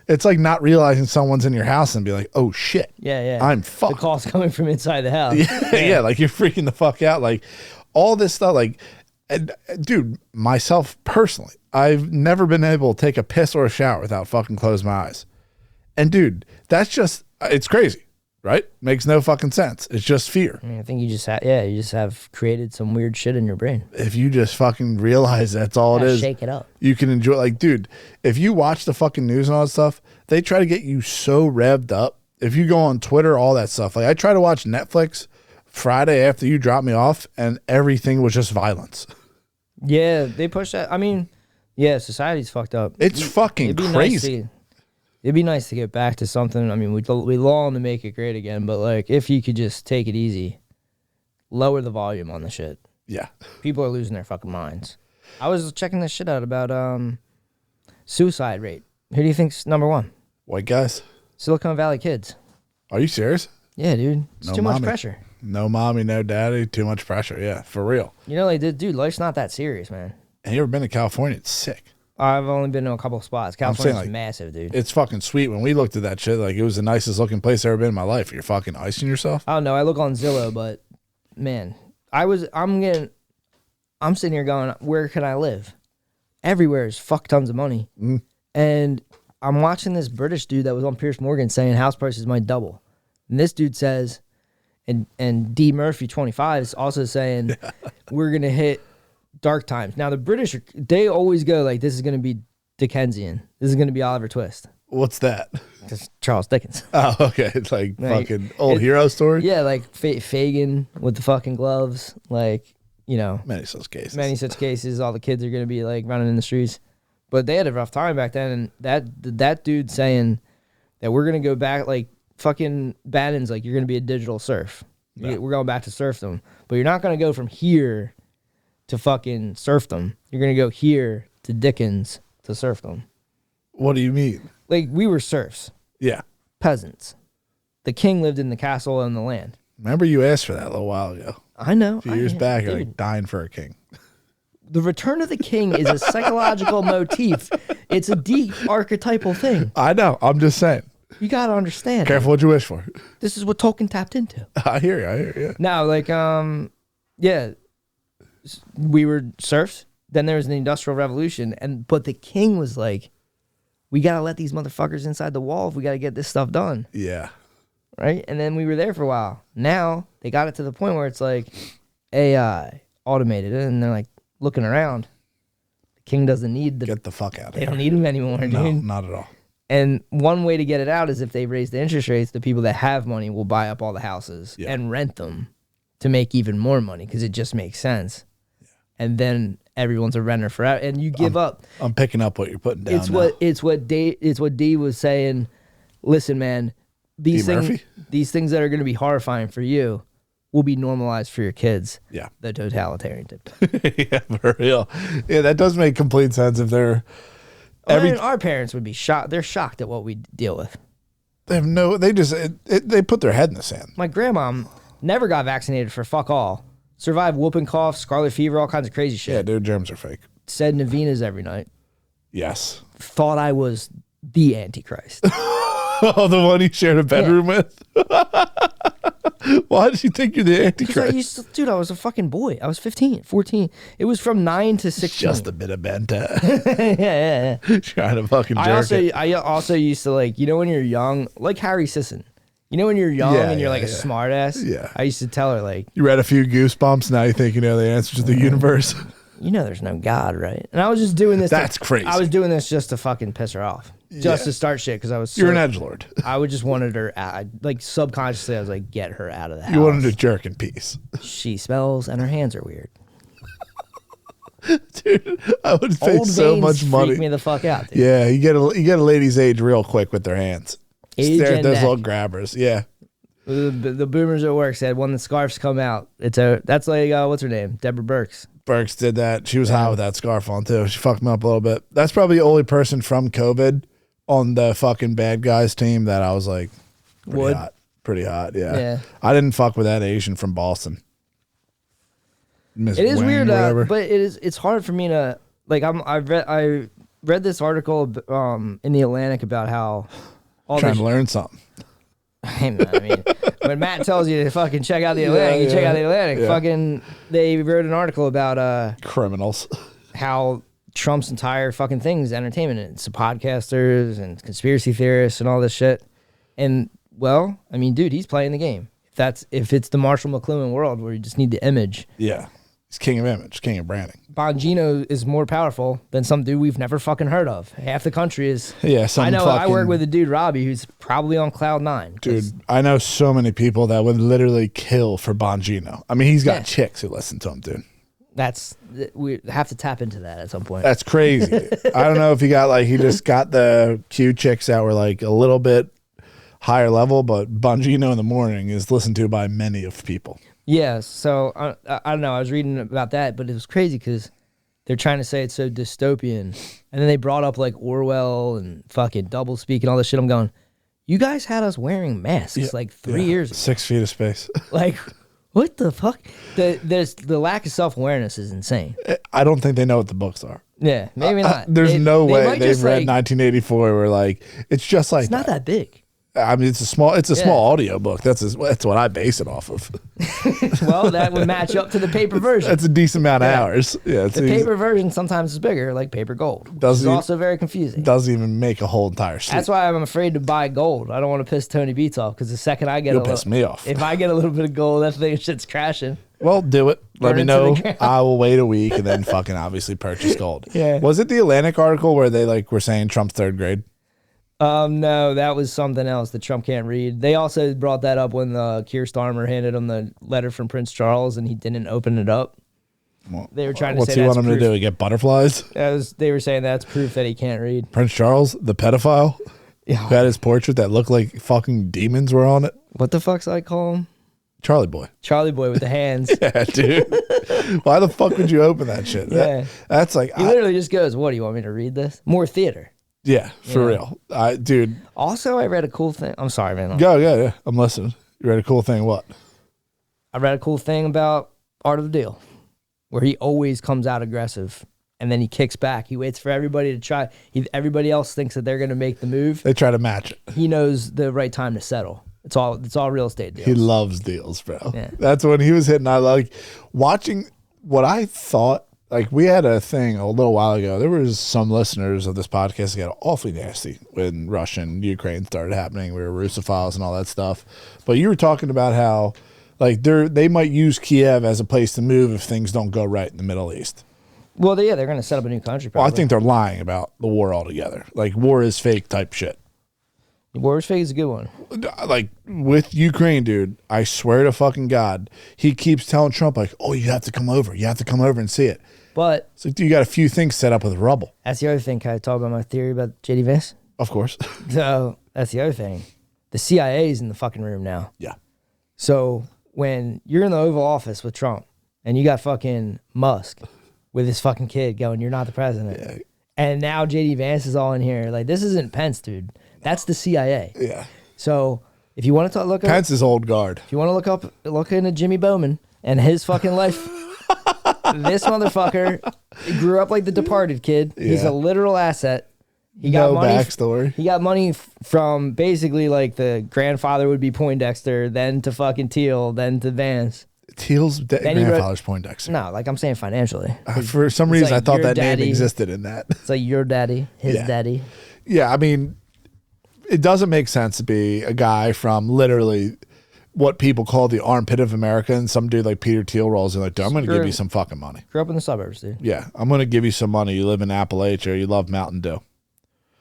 It's like not realizing someone's in your house and be like, oh shit. Yeah. I'm fucked. The call's coming from inside the house. Yeah, like you're freaking the fuck out. Like all this stuff, like, dude, myself personally, I've never been able to take a piss or a shower without fucking closing my eyes. And dude, that's just, it's crazy, right? Makes no fucking sense. It's just fear. I mean, I think you just have created some weird shit in your brain. If you just fucking realize that's all it is. Shake it up. You can enjoy, like, dude, if you watch the fucking news and all that stuff, they try to get you so revved up. If you go on Twitter, all that stuff. Like, I try to watch Netflix Friday after you drop me off, and everything was just violence. Yeah, they push that. I mean, yeah, society's fucked up. It's fucking crazy. It'd be nice to get back to something. I mean, we long to make it great again, but like, if you could just take it easy, lower the volume on the shit. Yeah. People are losing their fucking minds. I was checking this shit out about suicide rate. Who do you think's number one? White guys. Silicon Valley kids. Are you serious? Yeah, dude. It's too much pressure. No mommy, no daddy, too much pressure. Yeah, for real. You know, like, dude, life's not that serious, man. And you ever been to California? It's sick. I've only been to a couple of spots. California's massive, dude. It's fucking sweet. When we looked at that shit, like, it was the nicest looking place I've ever been in my life. You're fucking icing yourself? I don't know. I look on Zillow, but man, I'm sitting here going, where can I live? Everywhere is fuck tons of money. Mm. And I'm watching this British dude that was on Piers Morgan saying house prices might double. And this dude says, and D Murphy 25 is also saying, we're going to hit dark times. Now, the British, they always go like, this is going to be Dickensian. This is going to be Oliver Twist. What's that? It's Charles Dickens. Oh, okay. It's like fucking old hero story? Yeah, like Fagin with the fucking gloves. Like, you know. Many such cases. All the kids are going to be like running in the streets. But they had a rough time back then. And that dude saying that we're going to go back, like fucking Bannon's like, you're going to be a digital serf. Yeah. We're going back to serfdom. But you're not going to go from here to fucking serfdom. You're going to go here to Dickens to serfdom. What do you mean? Like, we were serfs. Yeah. Peasants. The king lived in the castle and the land. Remember you asked for that a little while ago. I know. A few years back, you're like dying for a king. The return of the king is a psychological motif. It's a deep archetypal thing. I know. I'm just saying. You got to understand. Careful what you wish for. This is what Tolkien tapped into. I hear you. Now, like, yeah, we were serfs. Then there was the Industrial Revolution. But the king was like, we got to let these motherfuckers inside the wall if we got to get this stuff done. Yeah. Right? And then we were there for a while. Now, they got it to the point where it's like AI, automated it, and they're like looking around. The king doesn't need Get the fuck out of here. here. They don't need him anymore, dude. No, not at all. And one way to get it out is if they raise the interest rates, the people that have money will buy up all the houses and rent them to make even more money because it just makes sense. Yeah. And then everyone's a renter forever, and you give up. I'm picking up what you're putting down. It's what D was saying. Listen, man, these things that are going to be horrifying for you will be normalized for your kids. Yeah, the totalitarian tip. Yeah, for real. Yeah, that does make complete sense. If they're our parents would be shocked. They're shocked at what we deal with. They have no. They just they put their head in the sand. My grandma never got vaccinated for fuck all. Survived whooping cough, scarlet fever, all kinds of crazy shit. Yeah, dude, germs are fake. Said novenas every night. Yes. Thought I was the Antichrist. Oh, the one you shared a bedroom with? Why did you think you're the Antichrist? I was a fucking boy. I was 15, 14. It was from 9 to 16. Just a bit of benta. yeah. Trying to fucking jerk it. I also used to, like, you know when you're young, like Harry Sisson. You know when you're young Yeah, and you're yeah, like a yeah. smart ass? Yeah. I used to tell her like, You read a few Goosebumps, now you think you know the answer to the universe. you know there's no God, right? And I was just doing this. That's crazy. I was doing this just to fucking piss her off. Just to start shit because I was You're an edgelord. I would just wanted her like subconsciously I was like, get her out of the house. You wanted to jerk in peace. She smells and her hands are weird. Dude, I would pay Old so veins much money. freak me the fuck out, dude. Yeah, you get a lady's age real quick with their hands. Age Stare at and those neck. little grabbers. Yeah. The boomers at work said when the scarves come out, that's like what's her name? Deborah Burks. Burks did that. She was hot with that scarf on too. She fucked me up a little bit. That's probably the only person from COVID on the fucking bad guys team that I was like pretty hot. Yeah. I didn't fuck with that Asian from Boston. Miss It is Wang, weird, whatever. but it's hard for me to like. I read this article in the Atlantic about how Trying to learn something. Hey, man, I mean, when Matt tells you to fucking check out the Atlantic, you check out the Atlantic. Yeah. Fucking, they wrote an article about criminals, how Trump's entire fucking thing is entertainment. It's podcasters and conspiracy theorists and all this shit. And well, I mean, dude, he's playing the game. If it's the Marshall McLuhan world where you just need the image. Yeah. He's king of image, king of branding. Bongino is more powerful than some dude we've never fucking heard of. Half the country is. Yeah, I work with a dude, Robbie, who's probably on cloud 9. Dude, I know so many people that would literally kill for Bongino. I mean, he's got chicks who listen to him, dude. We have to tap into that at some point. That's crazy. Dude. I don't know if he just got the cute chicks that were like a little bit higher level, but Bongino in the morning is listened to by many of people. Yeah, so I don't know. I was reading about that, but it was crazy because they're trying to say it's so dystopian, and then they brought up like Orwell and fucking doublespeak and all this shit. I'm going, you guys had us wearing masks like 3 years ago. 6 feet of space. Like, what the fuck? The lack of self-awareness is insane. I don't think they know what the books are. Yeah, maybe not. There's no way might they've just, read 1984 where like it's just like it's not that big. I mean, it's a small audio book. That's what I base it off of. Well, that would match up to the paper version. That's a decent amount of hours. Yeah, the paper version sometimes is bigger, like paper gold. It's also very confusing. Doesn't even make a whole entire sheet. That's why I'm afraid to buy gold. I don't want to piss Tony Beats off because the second I get You'll piss me off. If I get a little bit of gold, that thing shit's crashing. Well, do it. Let Burn me it to know. the ground. I will wait a week and then fucking obviously purchase gold. Yeah. Was it the Atlantic article where they like were saying Trump's third grade? No, that was something else that Trump can't read. They also brought that up when Keir Starmer handed him the letter from Prince Charles and he didn't open it up. Well, They were trying to what's say he want that's him to proof. do? Get butterflies? They were saying that's proof that he can't read. Prince Charles, the pedophile, who had his portrait that looked like fucking demons were on it. What the fuck's I call him? Charlie Boy. Charlie Boy with the hands. Yeah, dude. Why the fuck would you open that shit? Yeah. That's like He literally just goes, "What do you want me to read this? More theater." yeah, for real. Dude. Also, I read a cool thing. I'm sorry, man. Yeah. I'm listening. You read a cool thing? What? I read a cool thing about Art of the Deal, where he always comes out aggressive and then he kicks back. He waits for everybody to try. Everybody else thinks that they're going to make the move. They try to match it. He knows the right time to settle. It's all real estate deals. He loves deals, bro. Yeah. That's when he was hitting. I like watching what I thought. Like we had a thing a little while ago. There was some listeners of this podcast that got awfully nasty when Russia and Ukraine started happening. We were Russophiles and all that stuff. But you were talking about how like they might use Kiev as a place to move if things don't go right in the Middle East. Well, they're going to set up a new country. Well, Probably. I think they're lying about the war altogether. Like war is fake type shit. War is fake is a good one. Like with Ukraine, dude, I swear to fucking God, he keeps telling Trump like, "Oh, you have to come over. You have to come over and see it." But it's like, dude, you got a few things set up with rubble. That's the other thing. Can I talk about my theory about JD Vance? Of course. So that's the other thing. The CIA is in the fucking room now. Yeah. So when you're in the Oval Office with Trump and you got fucking Musk with his fucking kid going, "You're not the president," Yeah. and now JD Vance is all in here. Like this isn't Pence, dude. That's the CIA. Yeah. So if you want to look up Pence is old guard. If you want to look into Jimmy Bowman and his fucking life, this motherfucker grew up like the Departed kid. He's a literal asset. He got money. Backstory. He got money from basically like the grandfather would be Poindexter, then to fucking Teal, then to Vance. Teal's grandfather's Poindexter. No, like I'm saying financially. For some reason, I thought that name existed in that. It's like your daddy, his daddy. Yeah, I mean, it doesn't make sense to be a guy from literally what people call the armpit of America, and some dude like Peter Thiel rolls in like, dude, I'm going to give you some fucking money. Grew up in the suburbs, dude. Yeah, I'm going to give you some money. You live in Appalachia, you love Mountain Dew.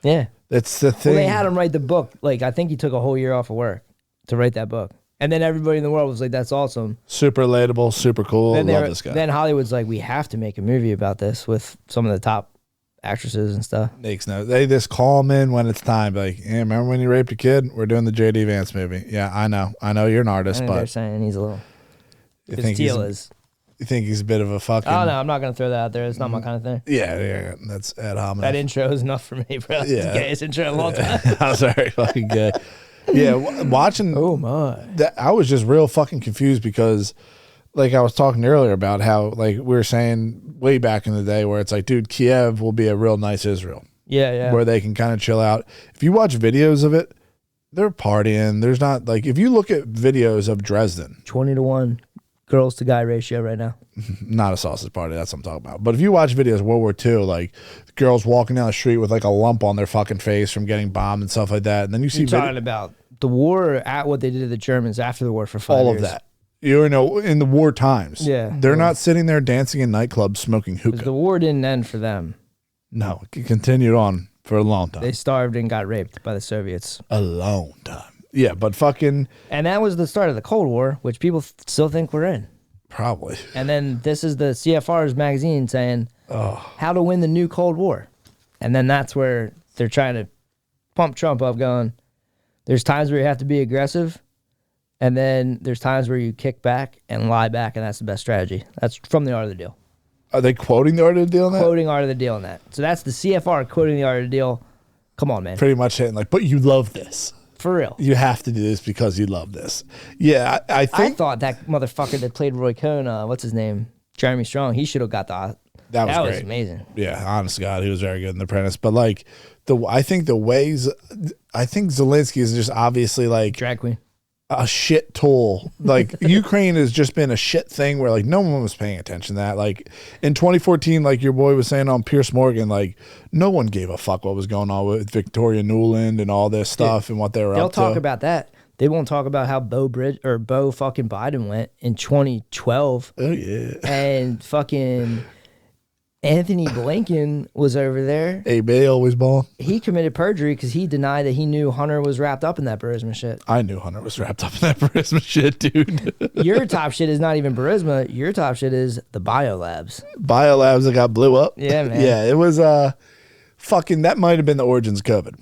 Yeah. That's the thing. Well, they had him write the book. Like, I think he took a whole year off of work to write that book. And then everybody in the world was like, that's awesome. Super relatable, super cool. Love this guy. Then Hollywood's like, we have to make a movie about this with some of the top actresses and stuff. Makes no. They just call him in when it's time. Like, hey, remember when you raped a kid? We're doing the J.D. Vance movie. Yeah, I know. I know you're an artist, but they're saying he's a little. You think Teal is. You think he's a bit of a fucking? Oh no, I'm not gonna throw that out there. It's not my kind of thing. Yeah, that's ad hominem. That intro is enough for me, bro. It's the gayest intro in a long time. I'm sorry, fucking gay. Yeah, watching. Oh my. That I was just real fucking confused because, like I was talking earlier about how like we were saying way back in the day where it's like, dude, Kiev will be a real nice Israel. Yeah. Where they can kind of chill out. If you watch videos of it, they're partying. There's not like if you look at videos of Dresden, 20-1 girls to guy ratio right now. Not a sausage party. That's what I'm talking about. But if you watch videos of World War II, like girls walking down the street with like a lump on their fucking face from getting bombed and stuff like that, and then you see talking about the war at what they did to the Germans after the war for 5 all years. of that. You know, in the war times, Yeah. they're not sitting there dancing in nightclubs smoking hookah. The war didn't end for them. No, it continued on for a long time. They starved and got raped by the Soviets. A long time. Yeah, but fucking. And that was the start of the Cold War, which people still think we're in. Probably. And then this is the CFR's magazine saying how to win the new Cold War. And then that's where they're trying to pump Trump up going, there's times where you have to be aggressive, and then there's times where you kick back and lie back, and that's the best strategy. That's from the Art of the Deal. Are they quoting the Art of the Deal in that? Quoting Art of the Deal in that. So that's the CFR quoting the Art of the Deal. Come on, man. Pretty much saying like, but you love this. For real. You have to do this because you love this. Yeah, I think. I thought that motherfucker that played Roy Cohn, what's his name? Jeremy Strong, he should have got the. That was great. Was amazing. Yeah, honest to God, he was very good in The Apprentice. But like, I think Zelensky is just obviously like drag queen, a shit tool. Like Ukraine has just been a shit thing where like no one was paying attention to that. Like in 2014, like your boy was saying on Pierce Morgan, like no one gave a fuck what was going on with Victoria Nuland and all this stuff and what they were They'll up to. talk about that. They won't talk about how Bo fucking Biden went in 2012. Oh yeah, and fucking Anthony Blinken was over there. Hey, Bay always ball. He committed perjury because he denied that he knew Hunter was wrapped up in that Burisma shit. I knew Hunter was wrapped up in that Burisma shit, dude. Your top shit is not even Burisma. Your top shit is the biolabs. Biolabs that got blew up. Yeah, man. Yeah, it was fucking. That might have been the origins of COVID.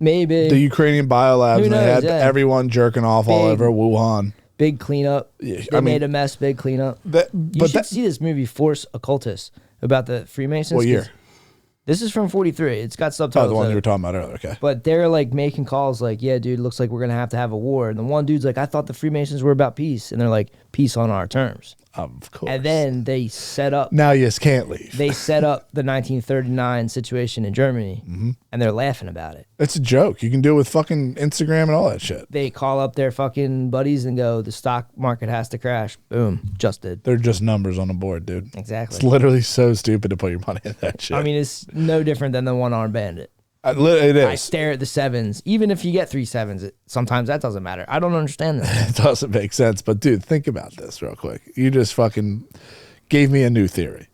Maybe the Ukrainian biolabs. Who knows, they had yeah. everyone jerking off all over Wuhan. Big cleanup. Yeah, They made a mess. Big cleanup. You should see this movie, Force Occultus, about the Freemasons. What year? This is from 43. It's got subtitles. Oh, the one you were talking about earlier. Okay. But they're like making calls like, yeah, dude, looks like we're going to have a war. And the one dude's like, I thought the Freemasons were about peace. And they're like, peace on our terms. Of course. And then they set up. Now you just can't leave. They set up the 1939 situation in Germany. And they're laughing about it. It's a joke. You can do it with fucking Instagram and all that shit. They call up their fucking buddies and go, the stock market has to crash. Boom. Just did. They're just numbers on the board, dude. Exactly. It's literally so stupid to put your money in that shit. I mean, it's no different than the one-armed bandit. It is. I stare at the sevens. Even if you get 3 sevens, sometimes that doesn't matter. I don't understand that. It doesn't make sense. But, dude, think about this real quick. You just fucking gave me a new theory.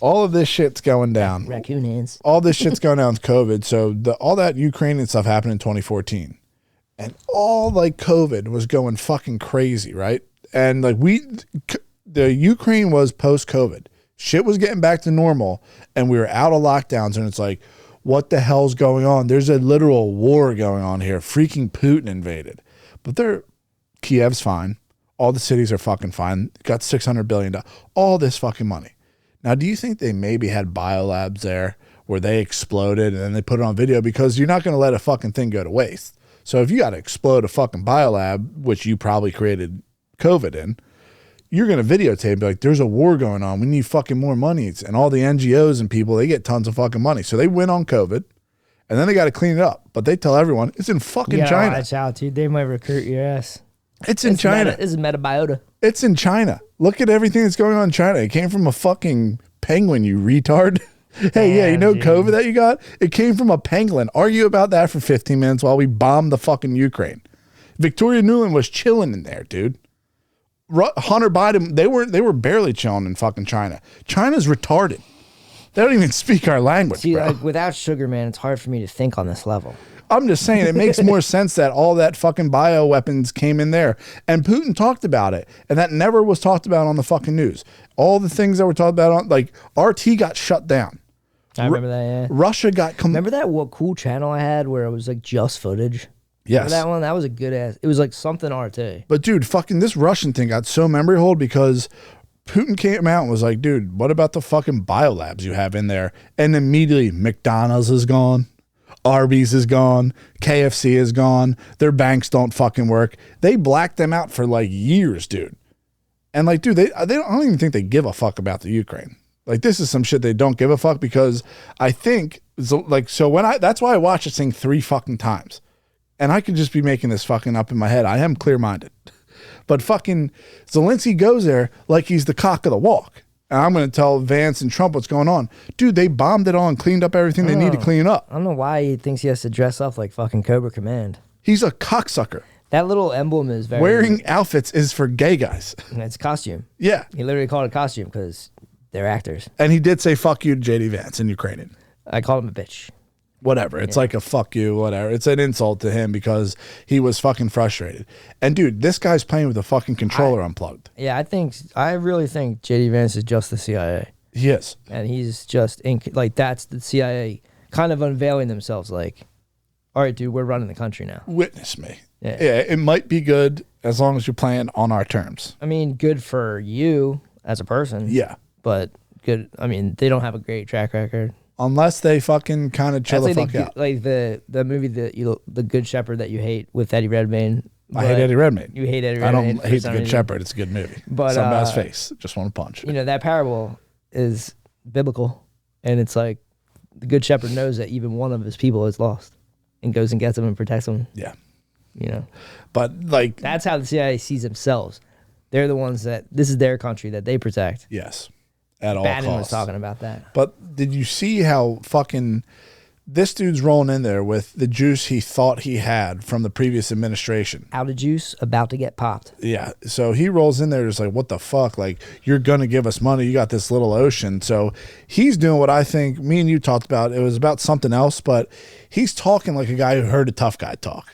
All of this shit's going down. Raccoon hands. All this shit's going down with COVID. So all that Ukrainian stuff happened in 2014. And all like COVID was going fucking crazy, right? And like the Ukraine was post-COVID. Shit was getting back to normal. And we were out of lockdowns. And it's like, what the hell's going on? There's a literal war going on here. Freaking Putin invaded. But Kiev's fine. All the cities are fucking fine. Got $600 billion. All this fucking money. Now, do you think they maybe had biolabs there where they exploded and then they put it on video? Because you're not going to let a fucking thing go to waste. So if you got to explode a fucking biolab, which you probably created COVID in, you're going to videotape and be like, there's a war going on. We need fucking more money. And all the NGOs and people, they get tons of fucking money. So they win on COVID and then they got to clean it up. But they tell everyone it's in fucking China. Watch out, dude. They might recruit your ass. It's in China. This is metabiota. It's in China. Look at everything that's going on in China. It came from a fucking penguin, you retard. Hey, yeah, you know dude. COVID that you got? It came from a pangolin. Argue about that for 15 minutes while we bombed the fucking Ukraine. Victoria Nuland was chilling in there, dude. Hunter Biden, they were barely chilling in fucking China. China's retarded. They don't even speak our language, See, bro. like, without sugar, man, it's hard for me to think on this level. I'm just saying it makes more sense that all that fucking bioweapons came in there. And Putin talked about it. And that never was talked about on the fucking news. All the things that were talked about on, like, RT got shut down. I remember that, yeah. Russia got... Remember that cool channel I had where it was like just footage? Yes. Remember that one? That was a good ass. It was like something RT. But dude, fucking this Russian thing got so memory hold because Putin came out and was like, dude, what about the fucking biolabs you have in there? And immediately McDonald's is gone. Arby's is gone. KFC is gone. Their banks don't fucking work. They blacked them out for like years, dude. And like, dude, I don't even think they give a fuck about the Ukraine. Like, this is some shit they don't give a fuck because I think, that's why I watched this thing 3 fucking times. And I could just be making this fucking up in my head. I am clear-minded. But fucking Zelensky goes there like he's the cock of the walk. And I'm going to tell Vance and Trump what's going on. Dude, they bombed it all and cleaned up everything they need to clean up. I don't know why he thinks he has to dress up like fucking Cobra Command. He's a cocksucker. That little emblem is very... Wearing outfits is for gay guys. It's a costume. Yeah. He literally called it a costume because they're actors. And he did say fuck you to JD Vance in Ukrainian. I called him a bitch. Whatever. It's like a fuck you, whatever. It's an insult to him because he was fucking frustrated. And dude, this guy's playing with a fucking controller unplugged. Yeah, I really think JD Vance is just the CIA. He is. And he's just, that's the CIA kind of unveiling themselves like, all right, dude, we're running the country now. Witness me. Yeah. It might be good as long as you're playing on our terms. I mean, good for you as a person. Yeah. But good, I mean, they don't have a great track record. Unless they fucking kind of chill the fuck out. Like the movie The Good Shepherd that you hate with Eddie Redmayne. I hate Eddie Redmayne. You hate Eddie Redmayne. I don't hate The Good Shepherd. It's a good movie. But something about his face. Just want to punch. You know, that parable is biblical. And it's like the Good Shepherd knows that even one of his people is lost and goes and gets him and protects him. Yeah. You know. But like... That's how the CIA sees themselves. They're the ones that... This is their country that they protect. Yes. At all Bannon costs. was talking about that. But did you see how fucking this dude's rolling in there with the juice he thought he had from the previous administration? Out of juice, about to get popped. Yeah. So he rolls in there just like, what the fuck? Like, you're going to give us money. You got this little ocean. So he's doing what I think me and you talked about. It was about something else, but he's talking like a guy who heard a tough guy talk.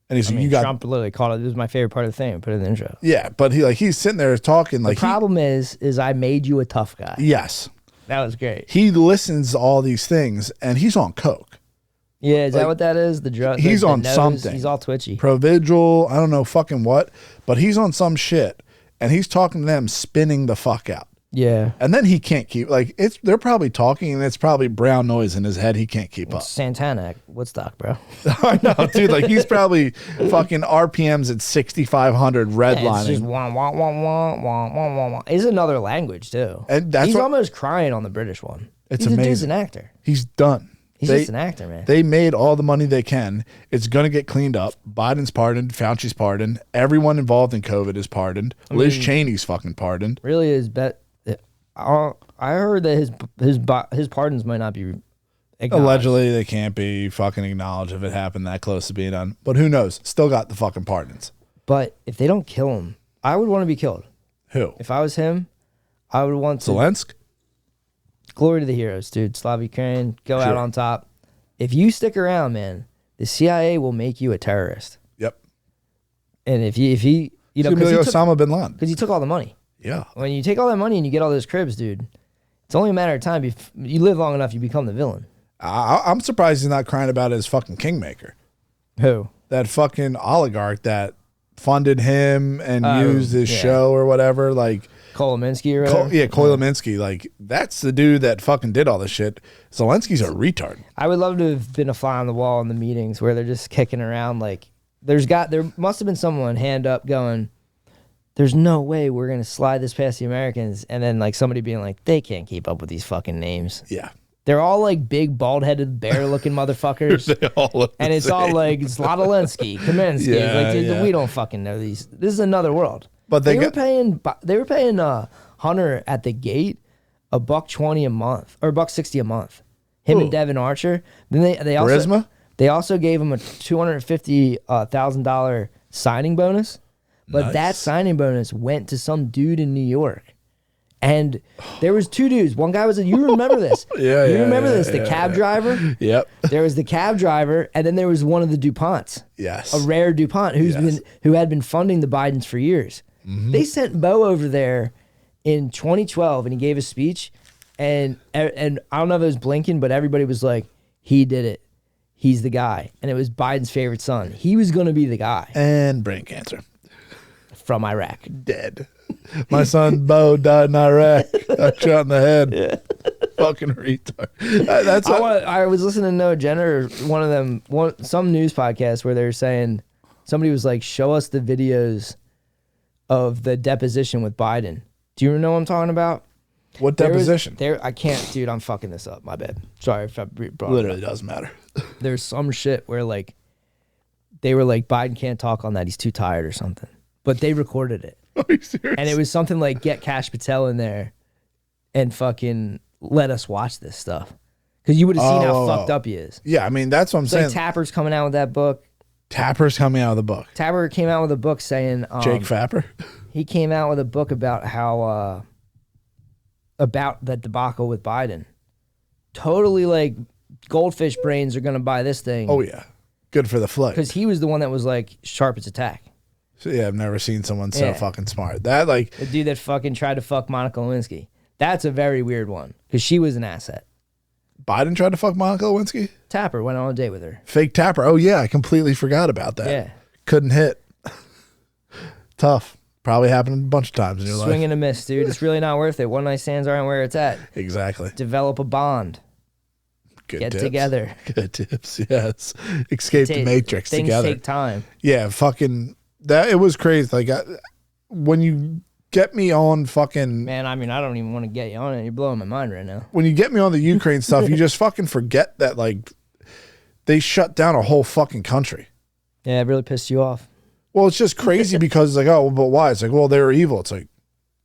And he's like, Trump literally called it. This is my favorite part of the thing. I put it in the intro. Yeah, but he's sitting there talking like the problem is I made you a tough guy. Yes, that was great. He listens to all these things, and he's on coke. Yeah, is that what that is? The drug. He's on something. He's all twitchy. Provigil, I don't know fucking what, but he's on some shit, and he's talking to them, spinning the fuck out. Yeah. And then he can't keep, they're probably talking and it's probably brown noise in his head. He can't keep up. Santana at Woodstock, bro. I know, dude. Like, he's probably fucking RPMs at 6,500 redlining. It's just wah, wah, wah, wah, wah, wah, wah, wah. It's another language, too. And he's almost crying on the British one. It's amazing. He's an actor. He's done. He's just an actor, man. They made all the money they can. It's going to get cleaned up. Biden's pardoned. Fauci's pardoned. Everyone involved in COVID is pardoned. Liz Cheney's fucking pardoned. Really is I heard that his pardons might not be acknowledged. Allegedly, they can't be fucking acknowledged if it happened that close to being done. But who knows? Still got the fucking pardons. But if they don't kill him, I would want to be killed. Who? If I was him, I would want to. Zelensky? Glory to the heroes, dude. Slav Ukraine, go out on top. If you stick around, man, the CIA will make you a terrorist. Yep. And if he Osama bin Laden. Because he took all the money. Yeah. When you take all that money and you get all those cribs, dude, it's only a matter of time. You live long enough, you become the villain. I'm surprised he's not crying about his fucking kingmaker. Who? That fucking oligarch that funded him and used his show or whatever. Like Kolominsky or whatever. Kolominsky. Like, that's the dude that fucking did all this shit. Zelensky's a retard. I would love to have been a fly on the wall in the meetings where they're just kicking around. Like, there must have been someone hand up going, there's no way we're going to slide this past the Americans. And then like somebody being like, they can't keep up with these fucking names. Yeah. They're all like big, bald-headed, bear-looking motherfuckers. They all look and it's all like Zlotolensky, Kamensky. We don't fucking know these. This is another world. But they were paying Hunter at the gate $120 a month or $160 a month. Him and Devin Archer. Then they also Charisma? they also gave him a $250,000 signing bonus, but that signing bonus went to some dude in New York. And there was two dudes. One guy was you remember this? Yeah, you yeah, remember yeah, this? The yeah, cab driver. Yep. There was the cab driver, and then there was one of the DuPonts. Yes. A rare DuPont who had been funding the Bidens for years. They sent Bo over there in 2012, and he gave a speech, and I don't know if it was Blinken, but everybody was like, he did it. He's the guy, and it was Biden's favorite son. He was going to be the guy. And brain cancer. From Iraq. Dead. My son Bo died in Iraq. Got shot in the head. Yeah. Fucking retard. I was listening to Noah Jenner, some news podcast where they were saying, somebody was like, show us the videos of the deposition with Biden. Do you know what I'm talking about? What deposition? I can't, dude, I'm fucking this up. My bad. Sorry if I brought Literally it up. doesn't matter. There's some shit where like, they were like, Biden can't talk on that. He's too tired or something. But they recorded it. Are you serious? And it was something like, get Kash Patel in there and fucking let us watch this stuff. Because you would have seen how fucked up he is. Yeah, I mean, that's what I'm saying. Like Tapper's coming out with that book. Tapper's coming out of the book. Tapper came out with a book saying... Jake Fapper? He came out with a book about how... about that debacle with Biden. Totally like, goldfish brains are going to buy this thing. Oh, yeah. Good for the flight. Because he was the one that was like, sharp as a tack. So, yeah, I've never seen someone so fucking smart. That, like... The dude that fucking tried to fuck Monica Lewinsky. That's a very weird one. Because she was an asset. Biden tried to fuck Monica Lewinsky? Tapper went on a date with her. Fake Tapper. Oh, yeah. I completely forgot about that. Yeah. Couldn't hit. Tough. Probably happened a bunch of times in your life. Swing and a miss, dude. It's really not worth it. One night stands aren't where it's at. Exactly. Develop a bond. Good Get tips. together. Good tips, yes. Escape the matrix things together. Take time. Yeah, fucking... That it was crazy. Like when you get me on fucking man, I mean, I don't even want to get you on it. You're blowing my mind right now. When you get me on the Ukraine stuff, you just fucking forget that like they shut down a whole fucking country. Yeah, it really pissed you off. Well, it's just crazy because it's like, oh, but why? It's like, well, they were evil. It's like,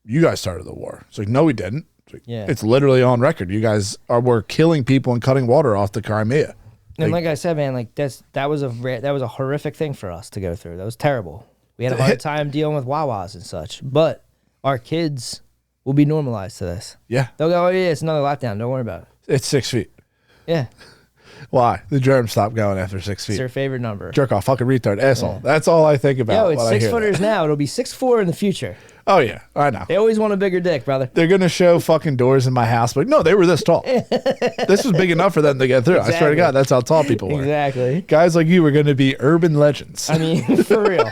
you guys started the war. It's like, no, we didn't. It's like, yeah, it's literally on record. You guys were killing people and cutting water off the Crimea. And like I said, man, like that was a horrific thing for us to go through. That was terrible. We had a hard time dealing with Wawas and such. But our kids will be normalized to this. Yeah. They'll go, oh yeah, it's another lockdown. Don't worry about it. It's 6 feet. Yeah. Why? The germs stopped going after 6 feet. It's their favorite number. Jerk off, fucking retard, asshole. Yeah. That's all I think about. Yo, it's 6 footers now. It'll be 6'4" in the future. Oh yeah, I know. They always want a bigger dick, brother. They're gonna show fucking doors in my house, but no, they were this tall. This was big enough for them to get through. Exactly. I swear to God, that's how tall people were. Exactly. Guys like you were gonna be urban legends. I mean, for real.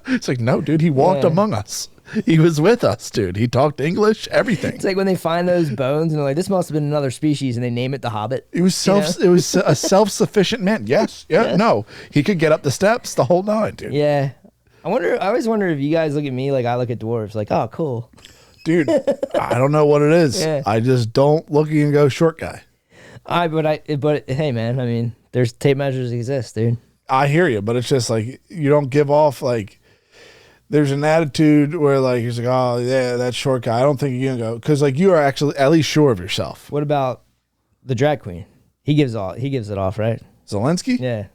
It's like, no, dude, he walked among us. He was with us, dude. He talked English, everything. It's like when they find those bones and they're like, this must have been another species, and they name it the Hobbit. It was It was a self-sufficient man. Yes, yeah, no, he could get up the steps, the whole nine, dude. Yeah. I always wonder if you guys look at me like I look at dwarves, like, oh, cool. Dude, I don't know what it is. Yeah. I just don't look and go short guy. But hey, man, I mean, there's tape measures exist, dude. I hear you, but it's just like, you don't give off like, there's an attitude where like, he's like, oh yeah, that short guy. I don't think you're gonna go. Cause like you are actually at least sure of yourself. What about the drag queen? He gives it off, right? Zelensky? Yeah.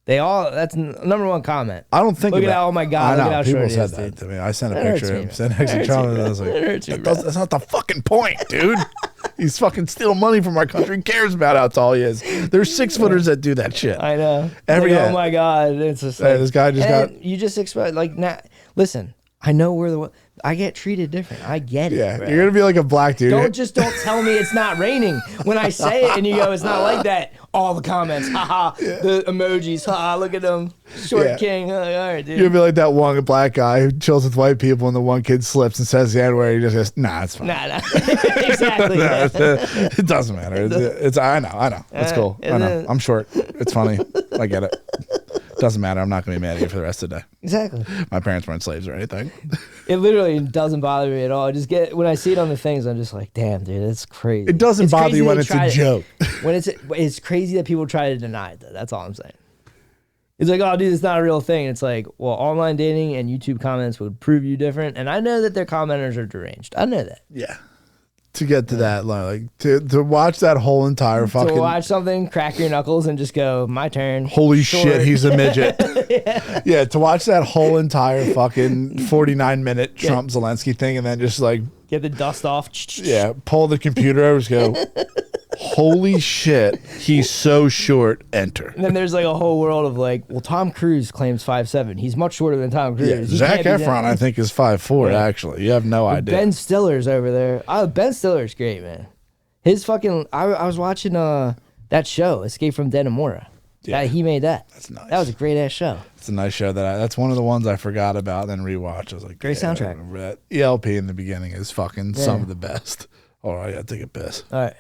That's number one comment. I don't think look at how, oh my God, look at how people short said he is, that dude. to me. I sent a picture of him. Sent next to Trump, and I was like, that's not the fucking point, dude. He's fucking stealing money from our country. He cares about how tall he is. There's 6 footers that do that shit. I know. Oh my God. It's just like, this guy just got. You just expect, like, listen, I know I get treated different. I get it. Yeah, bro. you're gonna be like a black dude. Don't tell me it's not raining when I say it and you go, it's not like that. All the comments, haha, the emojis, haha, look at them, short king. All right, dude. You'll be like that one black guy who chills with white people and the one kid slips and says the N-word. He just goes, nah, it's fine. Nah. Exactly. It doesn't matter. It's I know. It's cool. I know. I'm short. It's funny. I get it. Doesn't matter. I'm not going to be mad at you for the rest of the day. Exactly. My parents weren't slaves or anything. It literally doesn't bother me at all. When I see it on the things, I'm just like, damn, dude, it's crazy. It doesn't bother you when it's a joke. It's crazy that people try to deny it, though. That's all I'm saying. It's like, oh, dude, it's not a real thing. It's like, well, online dating and YouTube comments would prove you different. And I know that their commenters are deranged. I know that. Yeah. to get to that like to watch that whole entire fucking To watch something, crack your knuckles, and just go, my turn. holy Short. shit, he's a midget. Yeah, to watch that whole entire fucking 49-minute Trump Zelensky thing, and then just like get the dust off. Yeah, pull the computer over, just go. Holy shit, he's so short. Enter. And then there's like a whole world of like, well, Tom Cruise claims 5'7". He's much shorter than Tom Cruise. Yeah, Zac Efron, I think, is 5'4". Yeah. Actually, you have no idea. Ben Stiller's over there. Ben Stiller's great, man. His fucking. I was watching that show, Escape from Dannemora. Yeah, he made that. That's nice. That was a great ass show. It's a nice show that's one of the ones I forgot about, then rewatched. I was like, great soundtrack. I remember that. ELP in the beginning is fucking some of the best. All right, I gotta take a piss. All right.